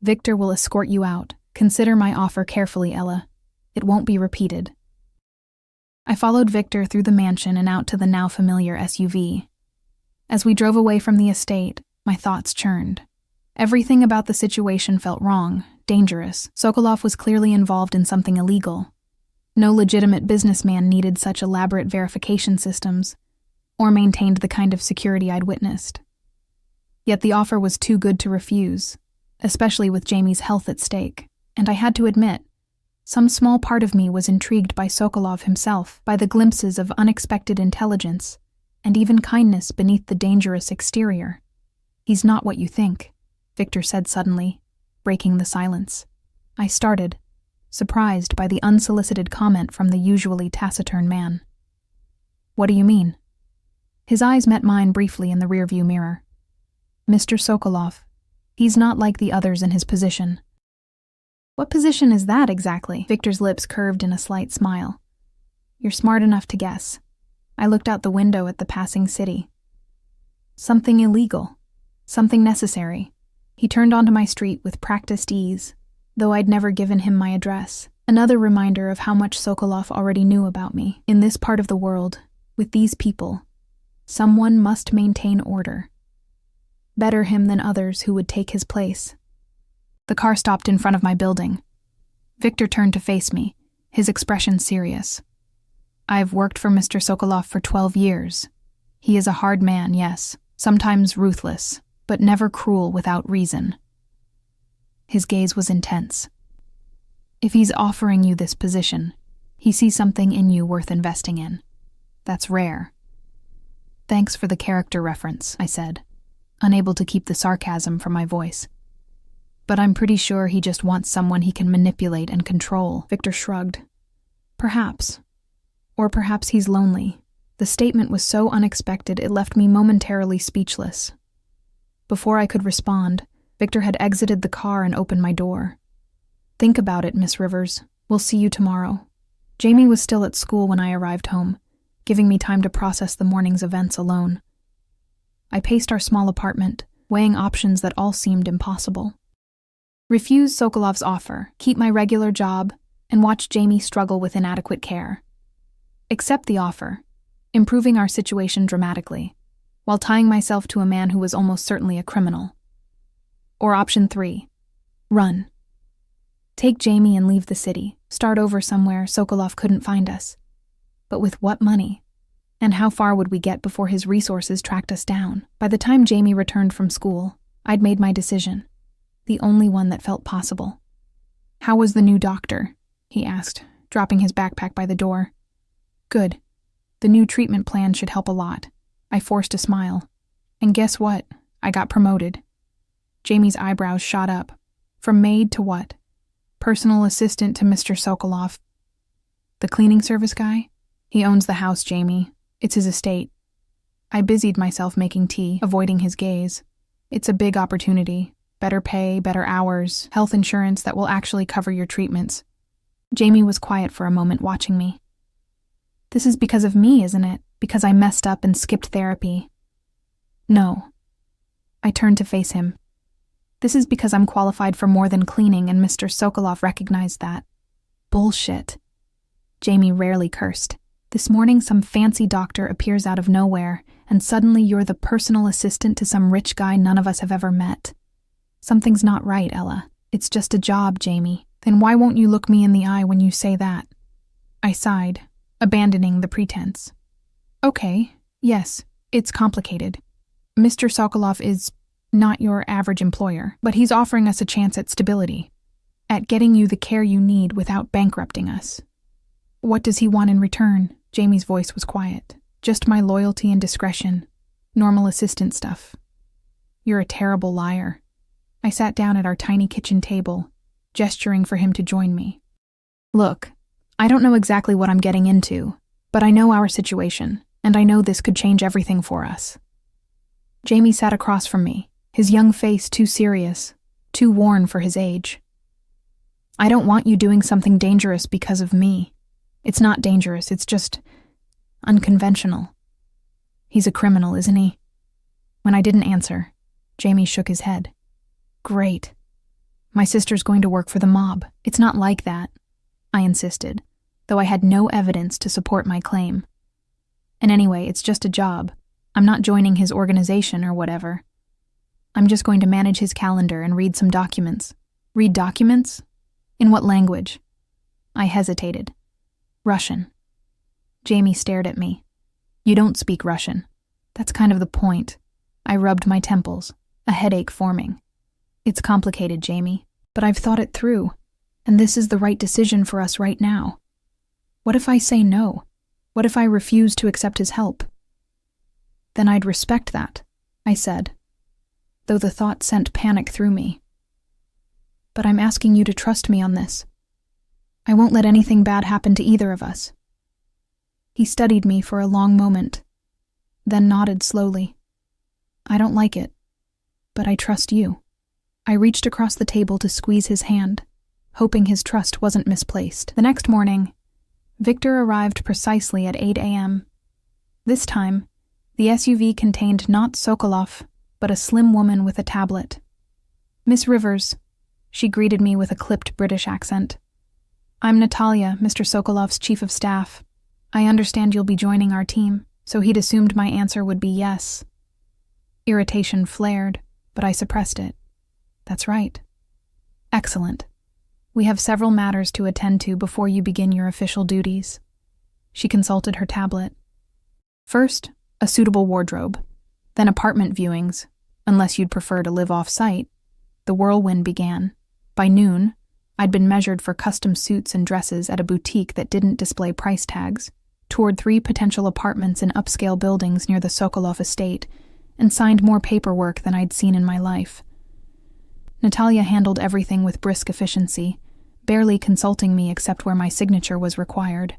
"Victor will escort you out. Consider my offer carefully, Ella. It won't be repeated." I followed Victor through the mansion and out to the now familiar SUV. As we drove away from the estate, my thoughts churned. Everything about the situation felt wrong, dangerous. Sokolov was clearly involved in something illegal. No legitimate businessman needed such elaborate verification systems, or maintained the kind of security I'd witnessed. Yet the offer was too good to refuse, especially with Jamie's health at stake, and I had to admit, some small part of me was intrigued by Sokolov himself, by the glimpses of unexpected intelligence, and even kindness beneath the dangerous exterior. "He's not what you think," Victor said suddenly, breaking the silence. I started, surprised by the unsolicited comment from the usually taciturn man. "What do you mean?" His eyes met mine briefly in the rearview mirror. "Mr. Sokolov, he's not like the others in his position." "What position is that exactly?" Victor's lips curved in a slight smile. "You're smart enough to guess." I looked out the window at the passing city. "Something illegal. Something necessary." He turned onto my street with practiced ease, though I'd never given him my address. Another reminder of how much Sokolov already knew about me. In this part of the world, with these people, someone must maintain order. Better him than others who would take his place. The car stopped in front of my building. Victor turned to face me, his expression serious. "I've worked for Mr. Sokolov for 12 years. He is a hard man, yes, sometimes ruthless, but never cruel without reason." His gaze was intense. "If he's offering you this position, he sees something in you worth investing in. That's rare." "Thanks for the character reference," I said, unable to keep the sarcasm from my voice. "But I'm pretty sure he just wants someone he can manipulate and control." Victor shrugged. "Perhaps. Or perhaps he's lonely." The statement was so unexpected it left me momentarily speechless. Before I could respond, Victor had exited the car and opened my door. "Think about it, Miss Rivers. We'll see you tomorrow." Jamie was still at school when I arrived home, giving me time to process the morning's events alone. I paced our small apartment, weighing options that all seemed impossible. Refuse Sokolov's offer, keep my regular job, and watch Jamie struggle with inadequate care. Accept the offer, improving our situation dramatically, while tying myself to a man who was almost certainly a criminal. Or option 3, run. Take Jamie and leave the city, start over somewhere Sokolov couldn't find us. But with what money? And how far would we get before his resources tracked us down? By the time Jamie returned from school, I'd made my decision, the only one that felt possible. "How was the new doctor?" he asked, dropping his backpack by the door. "Good. The new treatment plan should help a lot." I forced a smile. "And guess what? I got promoted." Jamie's eyebrows shot up. "From maid to what?" "Personal assistant to Mr. Sokolov." "The cleaning service guy?" "He owns the house, Jamie. It's his estate." I busied myself making tea, avoiding his gaze. It's a big opportunity. Better pay, better hours, health insurance that will actually cover your treatments. Jamie was quiet for a moment, watching me. This is because of me, isn't it? Because I messed up and skipped therapy. No. I turned to face him. This is because I'm qualified for more than cleaning, and Mr. Sokolov recognized that. Bullshit. Jamie rarely cursed. This morning some fancy doctor appears out of nowhere, and suddenly you're the personal assistant to some rich guy none of us have ever met. Something's not right, Ella. It's just a job, Jamie. Then why won't you look me in the eye when you say that? I sighed, abandoning the pretense. Okay, yes, it's complicated. Mr. Sokolov is not your average employer, but he's offering us a chance at stability, at getting you the care you need without bankrupting us. What does he want in return? Jamie's voice was quiet. Just my loyalty and discretion. Normal assistant stuff. You're a terrible liar. I sat down at our tiny kitchen table, gesturing for him to join me. Look, I don't know exactly what I'm getting into, but I know our situation, and I know this could change everything for us. Jamie sat across from me, his young face too serious, too worn for his age. I don't want you doing something dangerous because of me. It's not dangerous, it's just unconventional. He's a criminal, isn't he? When I didn't answer, Jamie shook his head. Great. My sister's going to work for the mob. It's not like that, I insisted, though I had no evidence to support my claim. And anyway, it's just a job. I'm not joining his organization or whatever. I'm just going to manage his calendar and read some documents. Read documents? In what language? I hesitated. Russian. Jamie stared at me. You don't speak Russian. That's kind of the point. I rubbed my temples, a headache forming. It's complicated, Jamie, but I've thought it through, and this is the right decision for us right now. What if I say no? What if I refuse to accept his help? Then I'd respect that, I said, though the thought sent panic through me. But I'm asking you to trust me on this. I won't let anything bad happen to either of us. He studied me for a long moment, then nodded slowly. I don't like it, but I trust you. I reached across the table to squeeze his hand, hoping his trust wasn't misplaced. The next morning, Victor arrived precisely at 8 a.m. This time, the SUV contained not Sokolov, but a slim woman with a tablet. Miss Rivers, she greeted me with a clipped British accent. I'm Natalia, Mr. Sokolov's chief of staff. I understand you'll be joining our team, so he'd assumed my answer would be yes. Irritation flared, but I suppressed it. That's right. Excellent. We have several matters to attend to before you begin your official duties. She consulted her tablet. First, a suitable wardrobe, then apartment viewings, unless you'd prefer to live off-site. The whirlwind began. By noon, I'd been measured for custom suits and dresses at a boutique that didn't display price tags, toured 3 potential apartments in upscale buildings near the Sokolov estate, and signed more paperwork than I'd seen in my life. Natalia handled everything with brisk efficiency, barely consulting me except where my signature was required.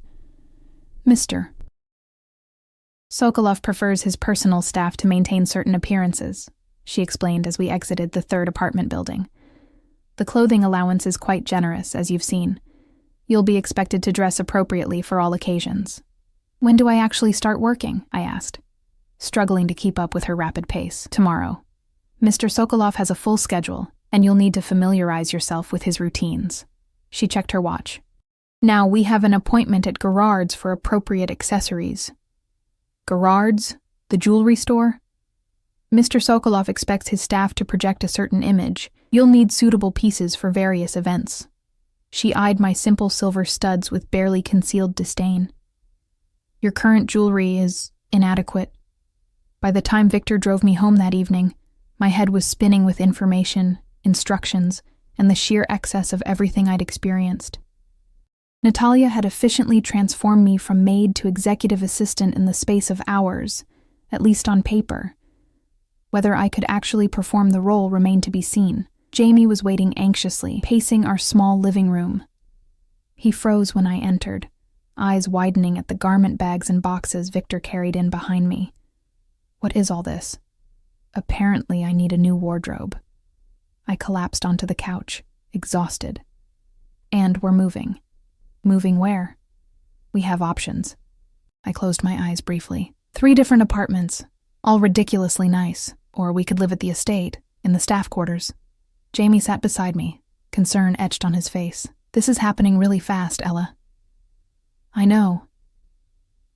Mr. Sokolov prefers his personal staff to maintain certain appearances, she explained as we exited the 3rd apartment building. The clothing allowance is quite generous, as you've seen. You'll be expected to dress appropriately for all occasions. When do I actually start working? I asked, struggling to keep up with her rapid pace. Tomorrow. Mr. Sokolov has a full schedule, and you'll need to familiarize yourself with his routines. She checked her watch. Now, we have an appointment at Gerard's for appropriate accessories. Gerard's? The jewelry store? Mr. Sokolov expects his staff to project a certain image. You'll need suitable pieces for various events. She eyed my simple silver studs with barely concealed disdain. Your current jewelry is inadequate. By the time Victor drove me home that evening, my head was spinning with information, instructions, and the sheer excess of everything I'd experienced. Natalia had efficiently transformed me from maid to executive assistant in the space of hours, at least on paper. Whether I could actually perform the role remained to be seen. Jamie was waiting anxiously, pacing our small living room. He froze when I entered, eyes widening at the garment bags and boxes Victor carried in behind me. What is all this? Apparently, I need a new wardrobe. I collapsed onto the couch, exhausted. And we're moving. Moving where? We have options. I closed my eyes briefly. 3 different apartments, all ridiculously nice, or we could live at the estate, in the staff quarters. Jamie sat beside me, concern etched on his face. This is happening really fast, Ella. I know.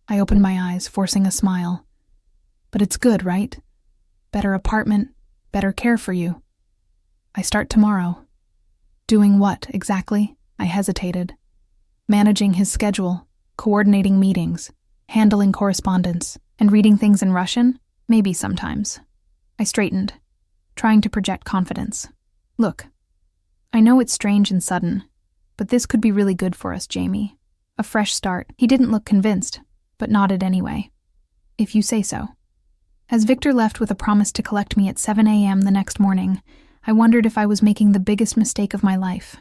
I opened my eyes, forcing a smile. But it's good, right? Better apartment, better care for you. I start tomorrow. Doing what, exactly? I hesitated. Managing his schedule, coordinating meetings, handling correspondence, and reading things in Russian? Maybe sometimes. I straightened, trying to project confidence. Look, I know it's strange and sudden, but this could be really good for us, Jamie. A fresh start. He didn't look convinced, but nodded anyway. If you say so. As Victor left with a promise to collect me at 7 a.m. the next morning, I wondered if I was making the biggest mistake of my life.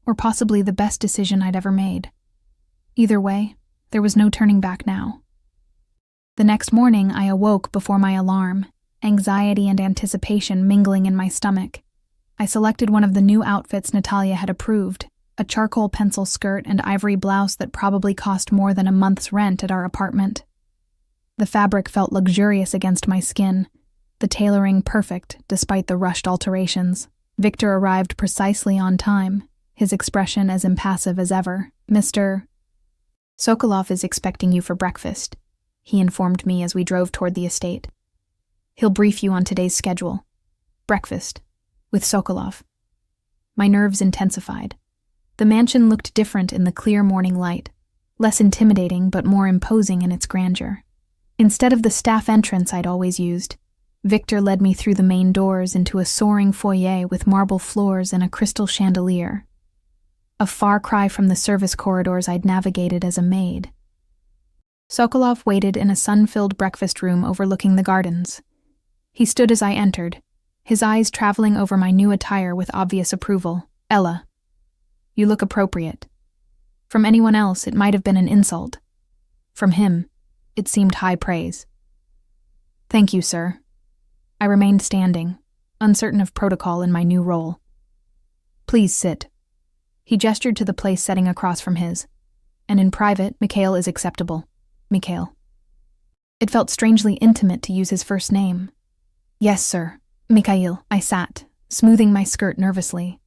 Or possibly the best decision I'd ever made. Either way, there was no turning back now. The next morning, I awoke before my alarm, anxiety and anticipation mingling in my stomach. I selected one of the new outfits Natalia had approved, a charcoal pencil skirt and ivory blouse that probably cost more than a month's rent at our apartment. The fabric felt luxurious against my skin, the tailoring perfect despite the rushed alterations. Victor arrived precisely on time, his expression as impassive as ever. Mr. Sokolov is expecting you for breakfast, he informed me as we drove toward the estate. He'll brief you on today's schedule. Breakfast. With Sokolov. My nerves intensified. The mansion looked different in the clear morning light, less intimidating but more imposing in its grandeur. Instead of the staff entrance I'd always used, Victor led me through the main doors into a soaring foyer with marble floors and a crystal chandelier. A far cry from the service corridors I'd navigated as a maid. Sokolov waited in a sun-filled breakfast room overlooking the gardens. He stood as I entered, his eyes traveling over my new attire with obvious approval. Ella, you look appropriate. From anyone else, it might have been an insult. From him, it seemed high praise. Thank you, sir. I remained standing, uncertain of protocol in my new role. Please sit. He gestured to the place setting across from his. And in private, Mikhail is acceptable. Mikhail. It felt strangely intimate to use his first name. Yes, sir. Mikhail. I sat, smoothing my skirt nervously.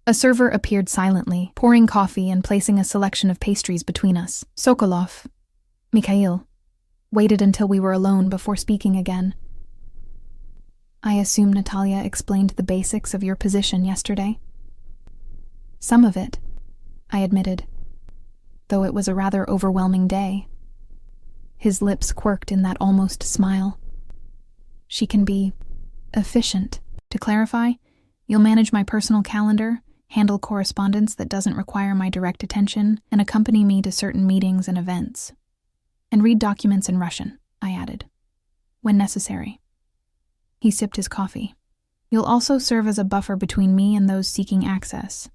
A server appeared silently, pouring coffee and placing a selection of pastries between us. Sokolov. Mikhail. Waited until we were alone before speaking again. I assume Natalia explained the basics of your position yesterday? Some of it, I admitted, though it was a rather overwhelming day. His lips quirked in that almost smile. She can be efficient. To clarify, you'll manage my personal calendar, handle correspondence that doesn't require my direct attention, and accompany me to certain meetings and events. And read documents in Russian, I added, when necessary. He sipped his coffee. You'll also serve as a buffer between me and those seeking access.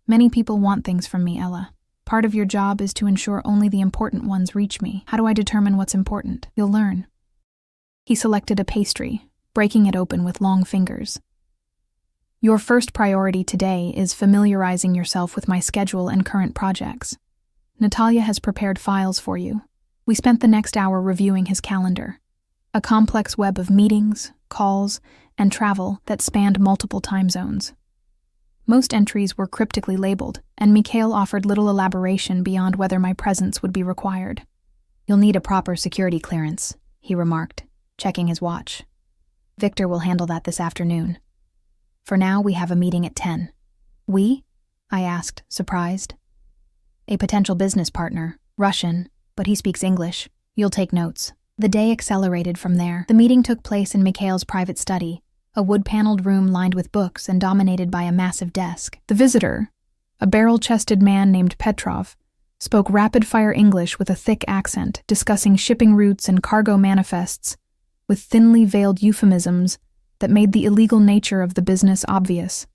Many people want things from me, Ella. Part of your job is to ensure only the important ones reach me. How do I determine what's important? You'll learn. He selected a pastry, breaking it open with long fingers. Your first priority today is familiarizing yourself with my schedule and current projects. Natalia has prepared files for you. We spent the next hour reviewing his calendar, a complex web of meetings, calls, and travel that spanned multiple time zones. Most entries were cryptically labeled, and Mikhail offered little elaboration beyond whether my presence would be required. You'll need a proper security clearance, he remarked, checking his watch. Victor will handle that this afternoon. For now, we have a meeting at 10. We? I asked, surprised. A potential business partner, Russian, but he speaks English. You'll take notes. The day accelerated from there. The meeting took place in Mikhail's private study, a wood-paneled room lined with books and dominated by a massive desk. The visitor, a barrel-chested man named Petrov, spoke rapid-fire English with a thick accent, discussing shipping routes and cargo manifests, with thinly veiled euphemisms that made the illegal nature of the business obvious.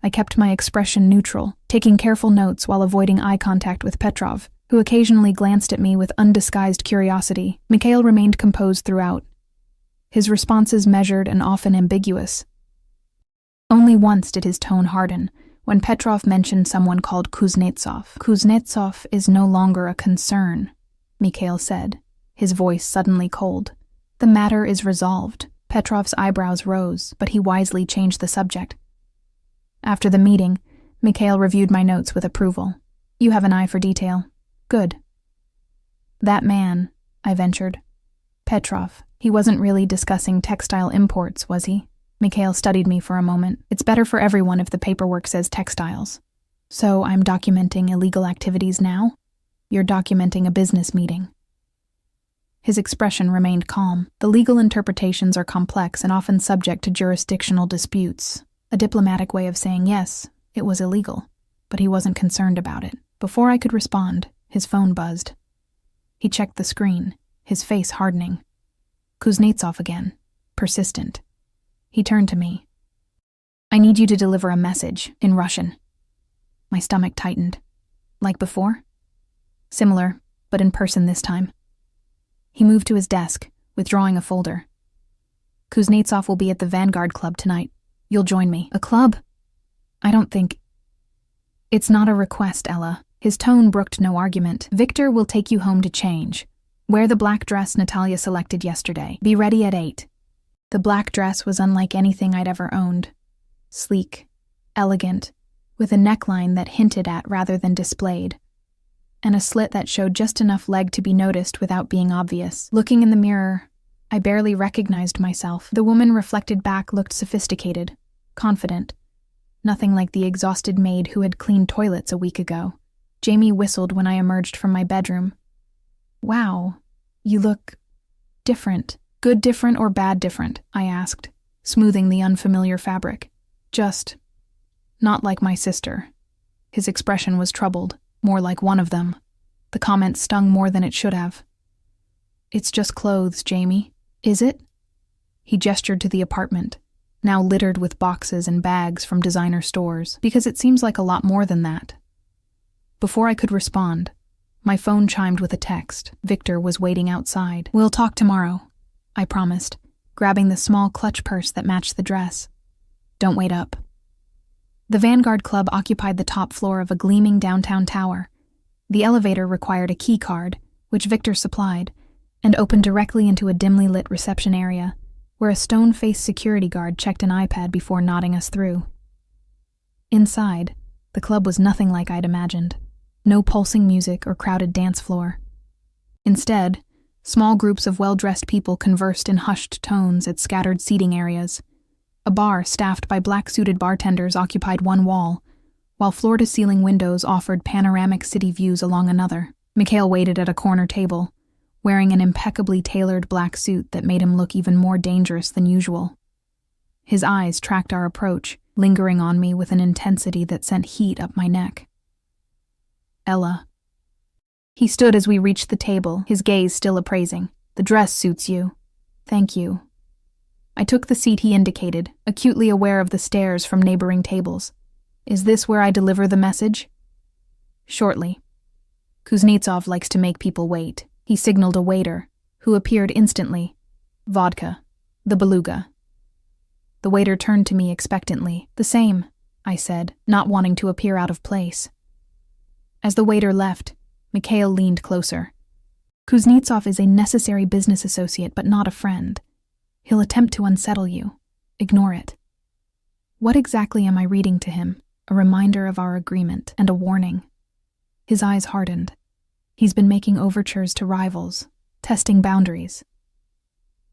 I kept my expression neutral, taking careful notes while avoiding eye contact with Petrov, who who occasionally glanced at me with undisguised curiosity. Mikhail remained composed throughout, his responses measured and often ambiguous. Only once did his tone harden, when Petrov mentioned someone called Kuznetsov. Kuznetsov is no longer a concern, Mikhail said, his voice suddenly cold. The matter is resolved. Petrov's eyebrows rose, but he wisely changed the subject. After the meeting, Mikhail reviewed my notes with approval. You have an eye for detail. Good. That man, I ventured. Petrov, he wasn't really discussing textile imports, was he? Mikhail studied me for a moment. It's better for everyone if the paperwork says textiles. So I'm documenting illegal activities now? You're documenting a business meeting. His expression remained calm. The legal interpretations are complex and often subject to jurisdictional disputes. A diplomatic way of saying yes, it was illegal, but he wasn't concerned about it. Before I could respond, his phone buzzed. He checked the screen, his face hardening. Kuznetsov again, persistent. He turned to me. I need you to deliver a message, in Russian. My stomach tightened. Like before? Similar, but in person this time. He moved to his desk, withdrawing a folder. Kuznetsov will be at the Vanguard Club tonight. You'll join me. A club? I don't think... It's not a request, Ella. His tone brooked no argument. Victor will take you home to change. Wear the black dress Natalia selected yesterday. Be ready at 8. The black dress was unlike anything I'd ever owned. Sleek, elegant, with a neckline that hinted at rather than displayed, and a slit that showed just enough leg to be noticed without being obvious. Looking in the mirror, I barely recognized myself. The woman reflected back looked sophisticated, confident, nothing like the exhausted maid who had cleaned toilets a week ago. Jamie whistled when I emerged from my bedroom. Wow, you look different. Good different or bad different? I asked, smoothing the unfamiliar fabric. Just not like my sister. His expression was troubled, more like one of them. The comment stung more than it should have. It's just clothes, Jamie. Is it? He gestured to the apartment, now littered with boxes and bags from designer stores, because it seems like a lot more than that. Before I could respond, my phone chimed with a text. Victor was waiting outside. We'll talk tomorrow, I promised, grabbing the small clutch purse that matched the dress. Don't wait up. The Vanguard Club occupied the top floor of a gleaming downtown tower. The elevator required a key card, which Victor supplied, and opened directly into a dimly lit reception area, where a stone-faced security guard checked an iPad before nodding us through. Inside, the club was nothing like I'd imagined. No pulsing music or crowded dance floor. Instead, small groups of well-dressed people conversed in hushed tones at scattered seating areas. A bar staffed by black-suited bartenders occupied one wall, while floor-to-ceiling windows offered panoramic city views along another. Mikhail waited at a corner table, wearing an impeccably tailored black suit that made him look even more dangerous than usual. His eyes tracked our approach, lingering on me with an intensity that sent heat up my neck. Ella. He stood as we reached the table, his gaze still appraising. The dress suits you. Thank you. I took the seat he indicated, acutely aware of the stares from neighboring tables. Is this where I deliver the message? Shortly. Kuznetsov likes to make people wait. He signaled a waiter, who appeared instantly. Vodka. The beluga. The waiter turned to me expectantly. The same, I said, not wanting to appear out of place. As the waiter left, Mikhail leaned closer. Kuznetsov is a necessary business associate, but not a friend. He'll attempt to unsettle you. Ignore it. What exactly am I reading to him? A reminder of our agreement and a warning. His eyes hardened. He's been making overtures to rivals, testing boundaries.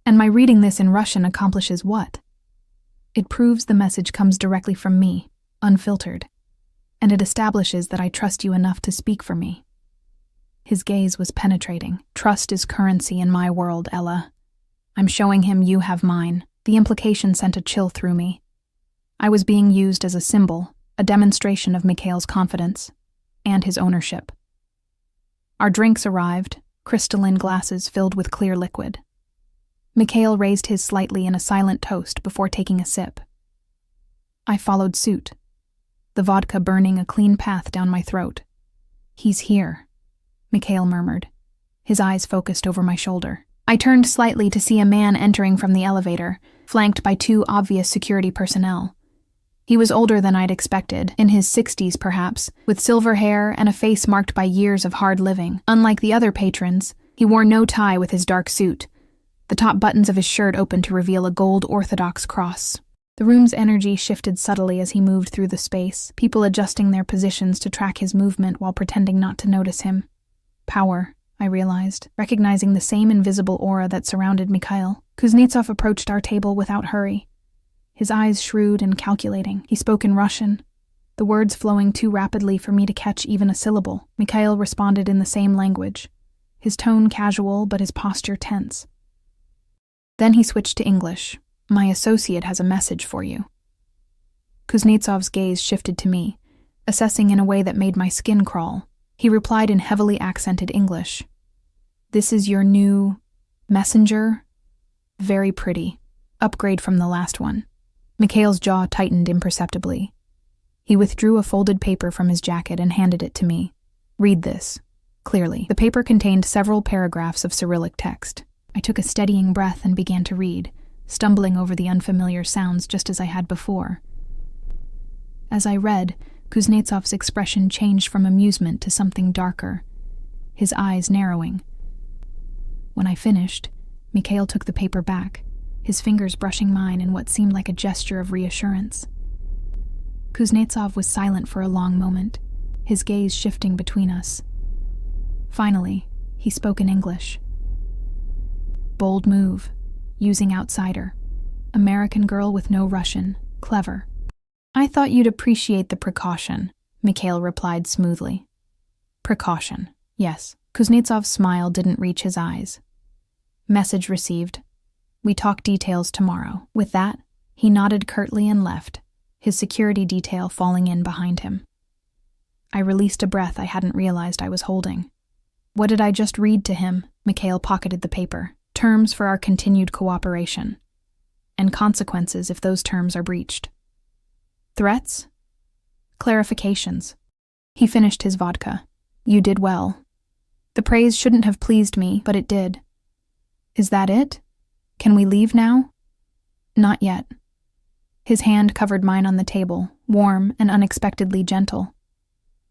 And my reading this in Russian accomplishes what? It proves the message comes directly from me, unfiltered, and it establishes that I trust you enough to speak for me. His gaze was penetrating. Trust is currency in my world, Ella. I'm showing him you have mine. The implication sent a chill through me. I was being used as a symbol, a demonstration of Mikhail's confidence, and his ownership. Our drinks arrived, crystalline glasses filled with clear liquid. Mikhail raised his slightly in a silent toast before taking a sip. I followed suit, the vodka burning a clean path down my throat. He's here. Mikhail murmured, his eyes focused over my shoulder. I turned slightly to see a man entering from the elevator, flanked by 2 obvious security personnel. He was older than I'd expected, in his 60s perhaps, with silver hair and a face marked by years of hard living. Unlike the other patrons, he wore no tie with his dark suit. The top buttons of his shirt opened to reveal a gold Orthodox cross. The room's energy shifted subtly as he moved through the space, people adjusting their positions to track his movement while pretending not to notice him. Power, I realized, recognizing the same invisible aura that surrounded Mikhail. Kuznetsov approached our table without hurry. His eyes shrewd and calculating. He spoke in Russian, the words flowing too rapidly for me to catch even a syllable. Mikhail responded in the same language, his tone casual but his posture tense. Then he switched to English. My associate has a message for you. Kuznetsov's gaze shifted to me, assessing in a way that made my skin crawl. He replied in heavily accented English. This is your new messenger? Very pretty. Upgrade from the last one. Mikhail's jaw tightened imperceptibly. He withdrew a folded paper from his jacket and handed it to me. Read this. Clearly, the paper contained several paragraphs of Cyrillic text. I took a steadying breath and began to read, stumbling over the unfamiliar sounds just as I had before. As I read, Kuznetsov's expression changed from amusement to something darker, his eyes narrowing. When I finished, Mikhail took the paper back, his fingers brushing mine in what seemed like a gesture of reassurance. Kuznetsov was silent for a long moment, his gaze shifting between us. Finally, he spoke in English. Bold move, using outsider. American girl with no Russian, clever. I thought you'd appreciate the precaution, Mikhail replied smoothly. Precaution, yes. Kuznetsov's smile didn't reach his eyes. Message received. We talk details tomorrow. With that, he nodded curtly and left, his security detail falling in behind him. I released a breath I hadn't realized I was holding. What did I just read to him? Mikhail pocketed the paper. Terms for our continued cooperation, and consequences if those terms are breached. Threats? Clarifications. He finished his vodka. You did well. The praise shouldn't have pleased me, but it did. Is that it? Can we leave now? Not yet. His hand covered mine on the table, warm and unexpectedly gentle.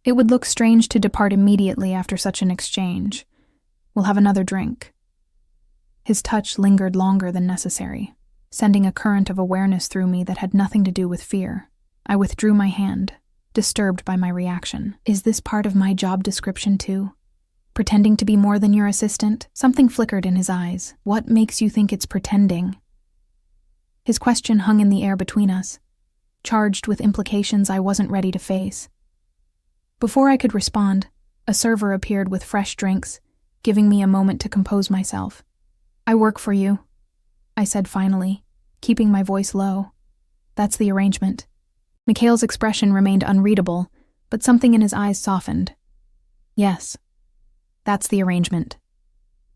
It would look strange to depart immediately after such an exchange. We'll have another drink. His touch lingered longer than necessary, sending a current of awareness through me that had nothing to do with fear. I withdrew my hand, disturbed by my reaction. Is this part of my job description too? Pretending to be more than your assistant? Something flickered in his eyes. What makes you think it's pretending? His question hung in the air between us, charged with implications I wasn't ready to face. Before I could respond, a server appeared with fresh drinks, giving me a moment to compose myself. I work for you, I said finally, keeping my voice low. That's the arrangement. Mikhail's expression remained unreadable, but something in his eyes softened. Yes, that's the arrangement.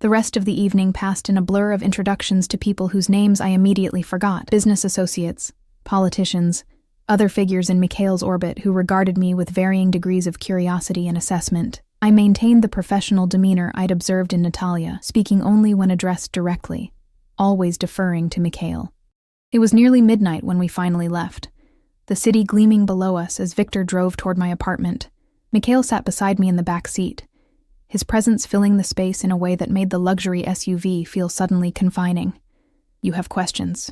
The rest of the evening passed in a blur of introductions to people whose names I immediately forgot. Business associates, politicians, other figures in Mikhail's orbit who regarded me with varying degrees of curiosity and assessment. I maintained the professional demeanor I'd observed in Natalia, speaking only when addressed directly, always deferring to Mikhail. It was nearly midnight when we finally left, the city gleaming below us as Victor drove toward my apartment. Mikhail sat beside me in the back seat, his presence filling the space in a way that made the luxury SUV feel suddenly confining. You have questions,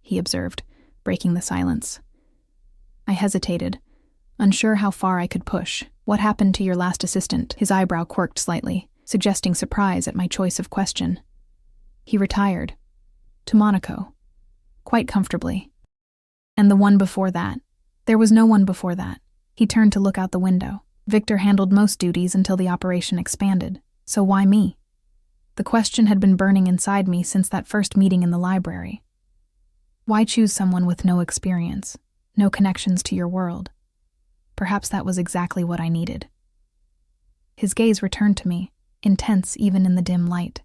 he observed, breaking the silence. I hesitated, unsure how far I could push. What happened to your last assistant? His eyebrow quirked slightly, suggesting surprise at my choice of question. He retired. To Monaco. Quite comfortably. And the one before that? There was no one before that. He turned to look out the window. Victor handled most duties until the operation expanded. So why me? The question had been burning inside me since that first meeting in the library. Why choose someone with no experience, no connections to your world? Perhaps that was exactly what I needed. His gaze returned to me, intense even in the dim light.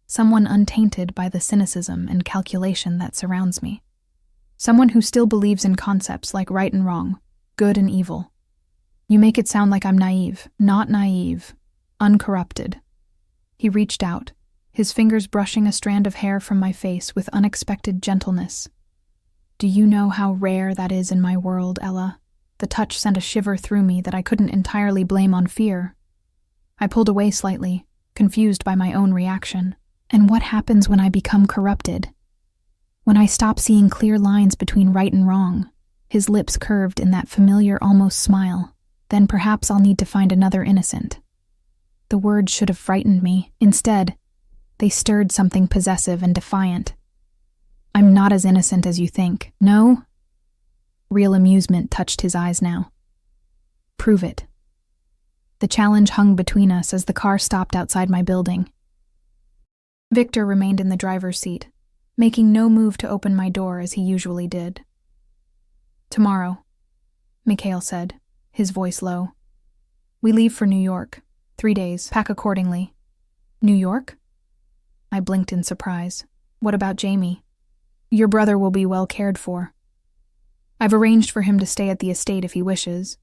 Someone untainted by the cynicism and calculation that surrounds me. Someone who still believes in concepts like right and wrong, good and evil. You make it sound like I'm naive. Not naive, uncorrupted. He reached out, his fingers brushing a strand of hair from my face with unexpected gentleness. Do you know how rare that is in my world, Ella? The touch sent a shiver through me that I couldn't entirely blame on fear. I pulled away slightly, confused by my own reaction. And what happens when I become corrupted? When I stop seeing clear lines between right and wrong? His lips curved in that familiar, almost smile. Then perhaps I'll need to find another innocent. The words should have frightened me. Instead, they stirred something possessive and defiant. I'm not as innocent as you think. No? Real amusement touched his eyes now. Prove it. The challenge hung between us as the car stopped outside my building. Victor remained in the driver's seat, making no move to open my door as he usually did. Tomorrow, Mikhail said, his voice low. We leave for New York. 3 days. Pack accordingly. New York? I blinked in surprise. What about Jamie? Your brother will be well cared for. I've arranged for him to stay at the estate if he wishes,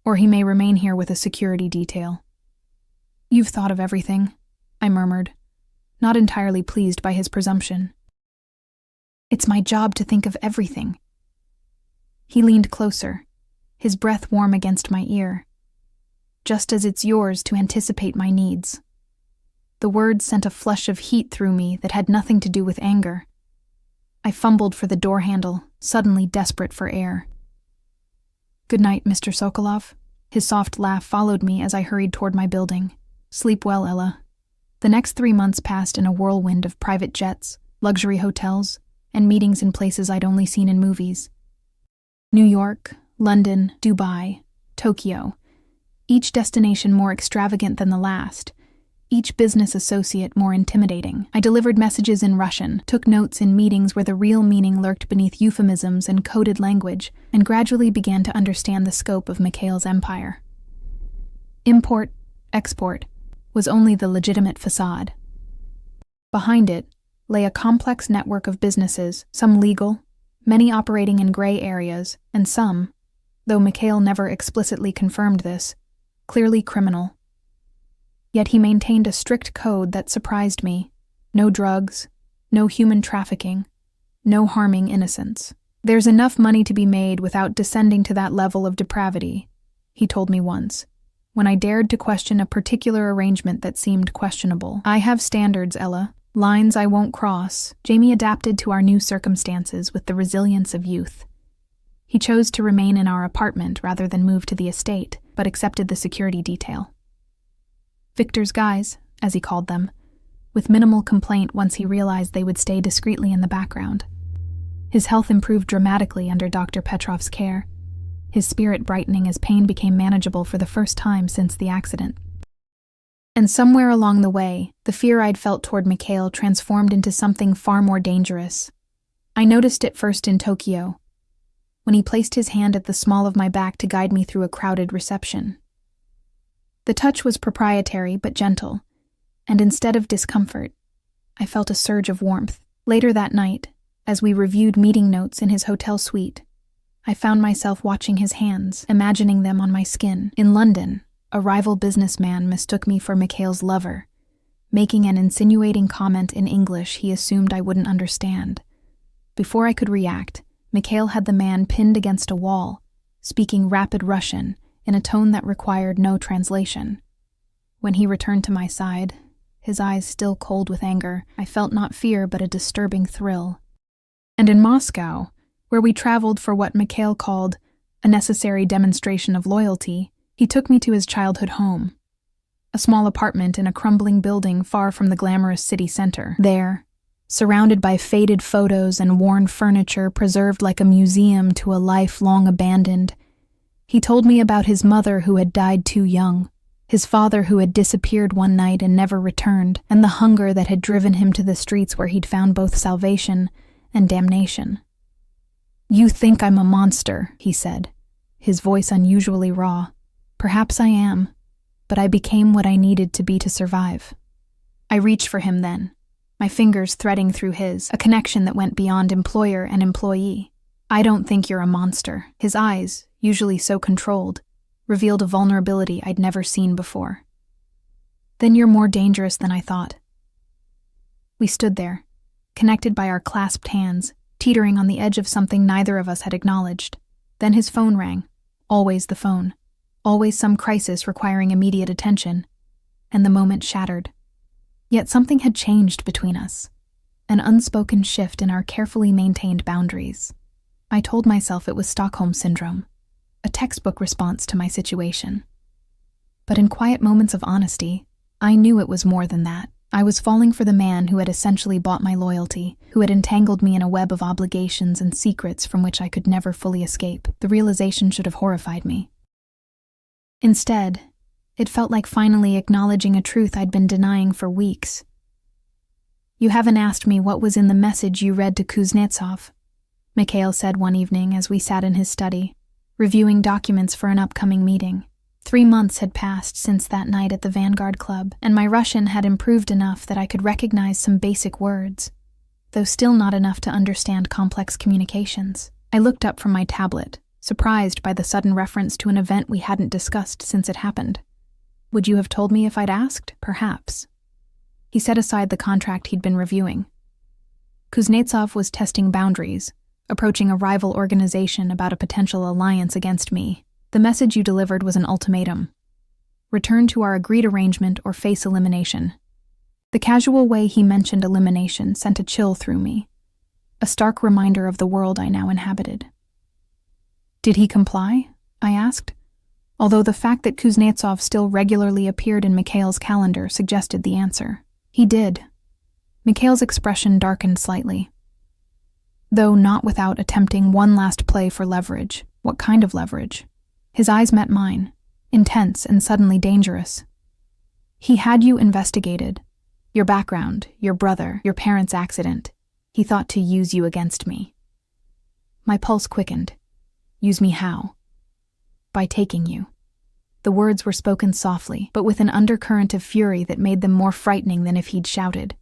or he may remain here with a security detail. You've thought of everything, I murmured, not entirely pleased by his presumption. It's my job to think of everything. He leaned closer, his breath warm against my ear. Just as it's yours to anticipate my needs. The words sent a flush of heat through me that had nothing to do with anger. I fumbled for the door handle, suddenly desperate for air. Good night, Mr. Sokolov. His soft laugh followed me as I hurried toward my building. Sleep well, Ella. The next 3 months passed in a whirlwind of private jets, luxury hotels, and meetings in places I'd only seen in movies. New York, London, Dubai, Tokyo. Each destination more extravagant than the last. Each business associate more intimidating. I delivered messages in Russian, took notes in meetings where the real meaning lurked beneath euphemisms and coded language, and gradually began to understand the scope of Mikhail's empire. Import, export, was only the legitimate facade. Behind it lay a complex network of businesses, some legal, many operating in gray areas, and some, though Mikhail never explicitly confirmed this, clearly criminal. Yet he maintained a strict code that surprised me. No drugs, no human trafficking, no harming innocents. There's enough money to be made without descending to that level of depravity, he told me once, when I dared to question a particular arrangement that seemed questionable. I have standards, Ella, lines I won't cross. Jamie adapted to our new circumstances with the resilience of youth. He chose to remain in our apartment rather than move to the estate, but accepted the security detail. Victor's guys, as he called them, with minimal complaint once he realized they would stay discreetly in the background. His health improved dramatically under Dr. Petrov's care, his spirit brightening as pain became manageable for the first time since the accident. And somewhere along the way, the fear I'd felt toward Mikhail transformed into something far more dangerous. I noticed it first in Tokyo, when he placed his hand at the small of my back to guide me through a crowded reception. The touch was proprietary but gentle, and instead of discomfort, I felt a surge of warmth. Later that night, as we reviewed meeting notes in his hotel suite, I found myself watching his hands, imagining them on my skin. In London, a rival businessman mistook me for Mikhail's lover, making an insinuating comment in English he assumed I wouldn't understand. Before I could react, Mikhail had the man pinned against a wall, speaking rapid Russian, in a tone that required no translation. When he returned to my side, his eyes still cold with anger, I felt not fear but a disturbing thrill. And in Moscow, where we traveled for what Mikhail called a necessary demonstration of loyalty, he took me to his childhood home, a small apartment in a crumbling building far from the glamorous city center. There, surrounded by faded photos and worn furniture preserved like a museum to a life long abandoned, he told me about his mother who had died too young, his father who had disappeared one night and never returned, and the hunger that had driven him to the streets where he'd found both salvation and damnation. You think I'm a monster, he said, his voice unusually raw. Perhaps I am, but I became what I needed to be to survive. I reached for him then, my fingers threading through his, a connection that went beyond employer and employee. I don't think you're a monster. His eyes, usually so controlled, revealed a vulnerability I'd never seen before. Then you're more dangerous than I thought. We stood there, connected by our clasped hands, teetering on the edge of something neither of us had acknowledged. Then his phone rang. Always the phone. Always some crisis requiring immediate attention. And the moment shattered. Yet something had changed between us. An unspoken shift in our carefully maintained boundaries. I told myself it was Stockholm Syndrome, a textbook response to my situation. But in quiet moments of honesty, I knew it was more than that. I was falling for the man who had essentially bought my loyalty, who had entangled me in a web of obligations and secrets from which I could never fully escape. The realization should have horrified me. Instead, it felt like finally acknowledging a truth I'd been denying for weeks. You haven't asked me what was in the message you read to Kuznetsov, Mikhail said one evening as we sat in his study, reviewing documents for an upcoming meeting. 3 months had passed since that night at the Vanguard Club, and my Russian had improved enough that I could recognize some basic words, though still not enough to understand complex communications. I looked up from my tablet, surprised by the sudden reference to an event we hadn't discussed since it happened. Would you have told me if I'd asked? Perhaps. He set aside the contract he'd been reviewing. Kuznetsov was testing boundaries, approaching a rival organization about a potential alliance against me. The message you delivered was an ultimatum. Return to our agreed arrangement or face elimination. The casual way he mentioned elimination sent a chill through me, a stark reminder of the world I now inhabited. Did he comply? I asked, although the fact that Kuznetsov still regularly appeared in Mikhail's calendar suggested the answer. He did. Mikhail's expression darkened slightly, though not without attempting one last play for leverage. What kind of leverage? His eyes met mine, intense and suddenly dangerous. He had you investigated. Your background, your brother, your parents' accident. He thought to use you against me. My pulse quickened. Use me how? By taking you. The words were spoken softly, but with an undercurrent of fury that made them more frightening than if he'd shouted.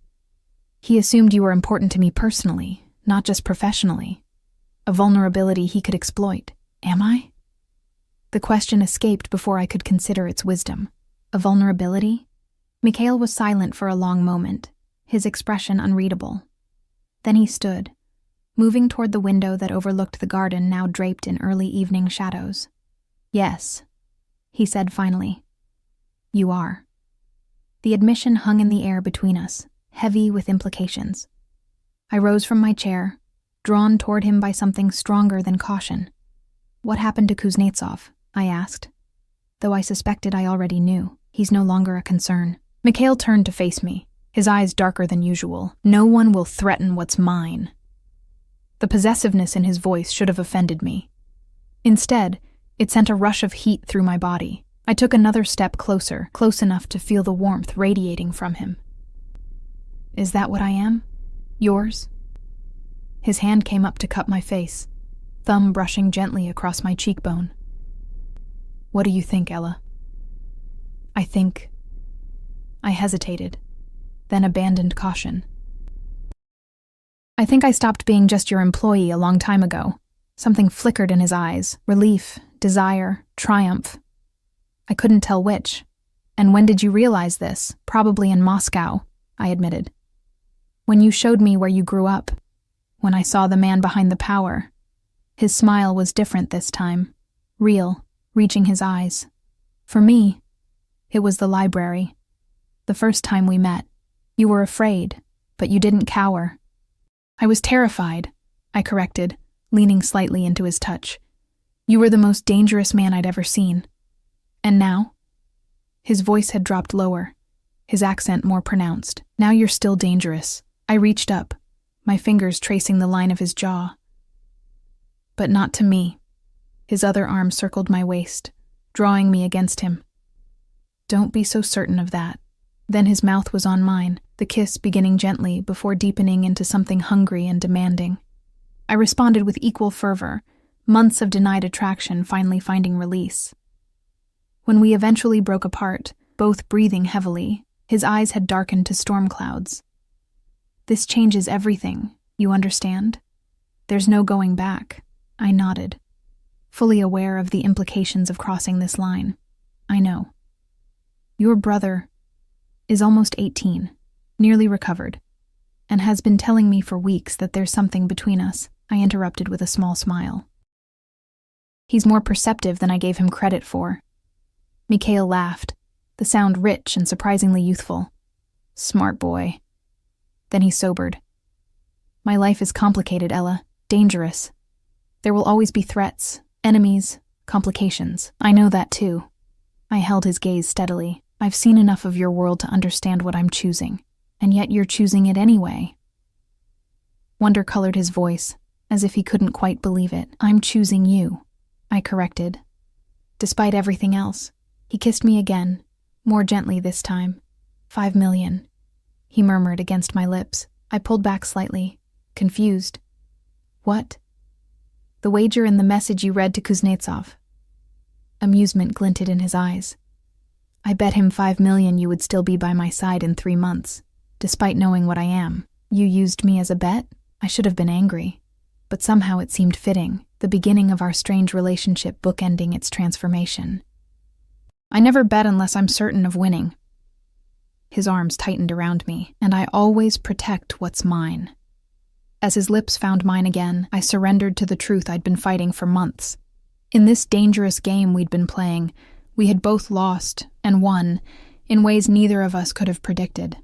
He assumed you were important to me personally, not just professionally. A vulnerability he could exploit. Am I? The question escaped before I could consider its wisdom. A vulnerability? Mikhail was silent for a long moment, his expression unreadable. Then he stood, moving toward the window that overlooked the garden now draped in early evening shadows. Yes, he said finally. You are. The admission hung in the air between us, heavy with implications. I rose from my chair, drawn toward him by something stronger than caution. What happened to Kuznetsov? I asked, though I suspected I already knew. He's no longer a concern. Mikhail turned to face me, his eyes darker than usual. No one will threaten what's mine. The possessiveness in his voice should have offended me. Instead, it sent a rush of heat through my body. I took another step closer, close enough to feel the warmth radiating from him. Is that what I am? Yours? His hand came up to cup my face, thumb brushing gently across my cheekbone. What do you think, Ella? I hesitated, then abandoned caution. I think I stopped being just your employee a long time ago. Something flickered in his eyes, relief, desire, triumph. I couldn't tell which. And when did you realize this? Probably in Moscow, I admitted. When you showed me where you grew up, when I saw the man behind the power. His smile was different this time, real, reaching his eyes. For me, it was the library. The first time we met, you were afraid, but you didn't cower. I was terrified, I corrected, leaning slightly into his touch. You were the most dangerous man I'd ever seen. And now? His voice had dropped lower, his accent more pronounced. Now you're still dangerous. I reached up, my fingers tracing the line of his jaw. But not to me. His other arm circled my waist, drawing me against him. Don't be so certain of that. Then his mouth was on mine, the kiss beginning gently before deepening into something hungry and demanding. I responded with equal fervor, months of denied attraction finally finding release. When we eventually broke apart, both breathing heavily, his eyes had darkened to storm clouds. This changes everything, you understand? There's no going back. I nodded, fully aware of the implications of crossing this line. I know. Your brother, is almost 18, nearly recovered, and has been telling me for weeks that there's something between us, I interrupted with a small smile. He's more perceptive than I gave him credit for. Mikhail laughed, the sound rich and surprisingly youthful. Smart boy. Then he sobered. My life is complicated, Ella, dangerous. There will always be threats, enemies, complications. I know that too. I held his gaze steadily. I've seen enough of your world to understand what I'm choosing, and yet you're choosing it anyway. Wonder colored his voice, as if he couldn't quite believe it. I'm choosing you, I corrected. Despite everything else, he kissed me again, more gently this time. 5 million, he murmured against my lips. I pulled back slightly, confused. What? The wager and the message you read to Kuznetsov. Amusement glinted in his eyes. I bet him 5 million you would still be by my side in 3 months, despite knowing what I am. You used me as a bet? I should have been angry. But somehow it seemed fitting, the beginning of our strange relationship bookending its transformation. I never bet unless I'm certain of winning. His arms tightened around me, and I always protect what's mine. As his lips found mine again, I surrendered to the truth I'd been fighting for months. In this dangerous game we'd been playing, we had both lost and won in ways neither of us could have predicted.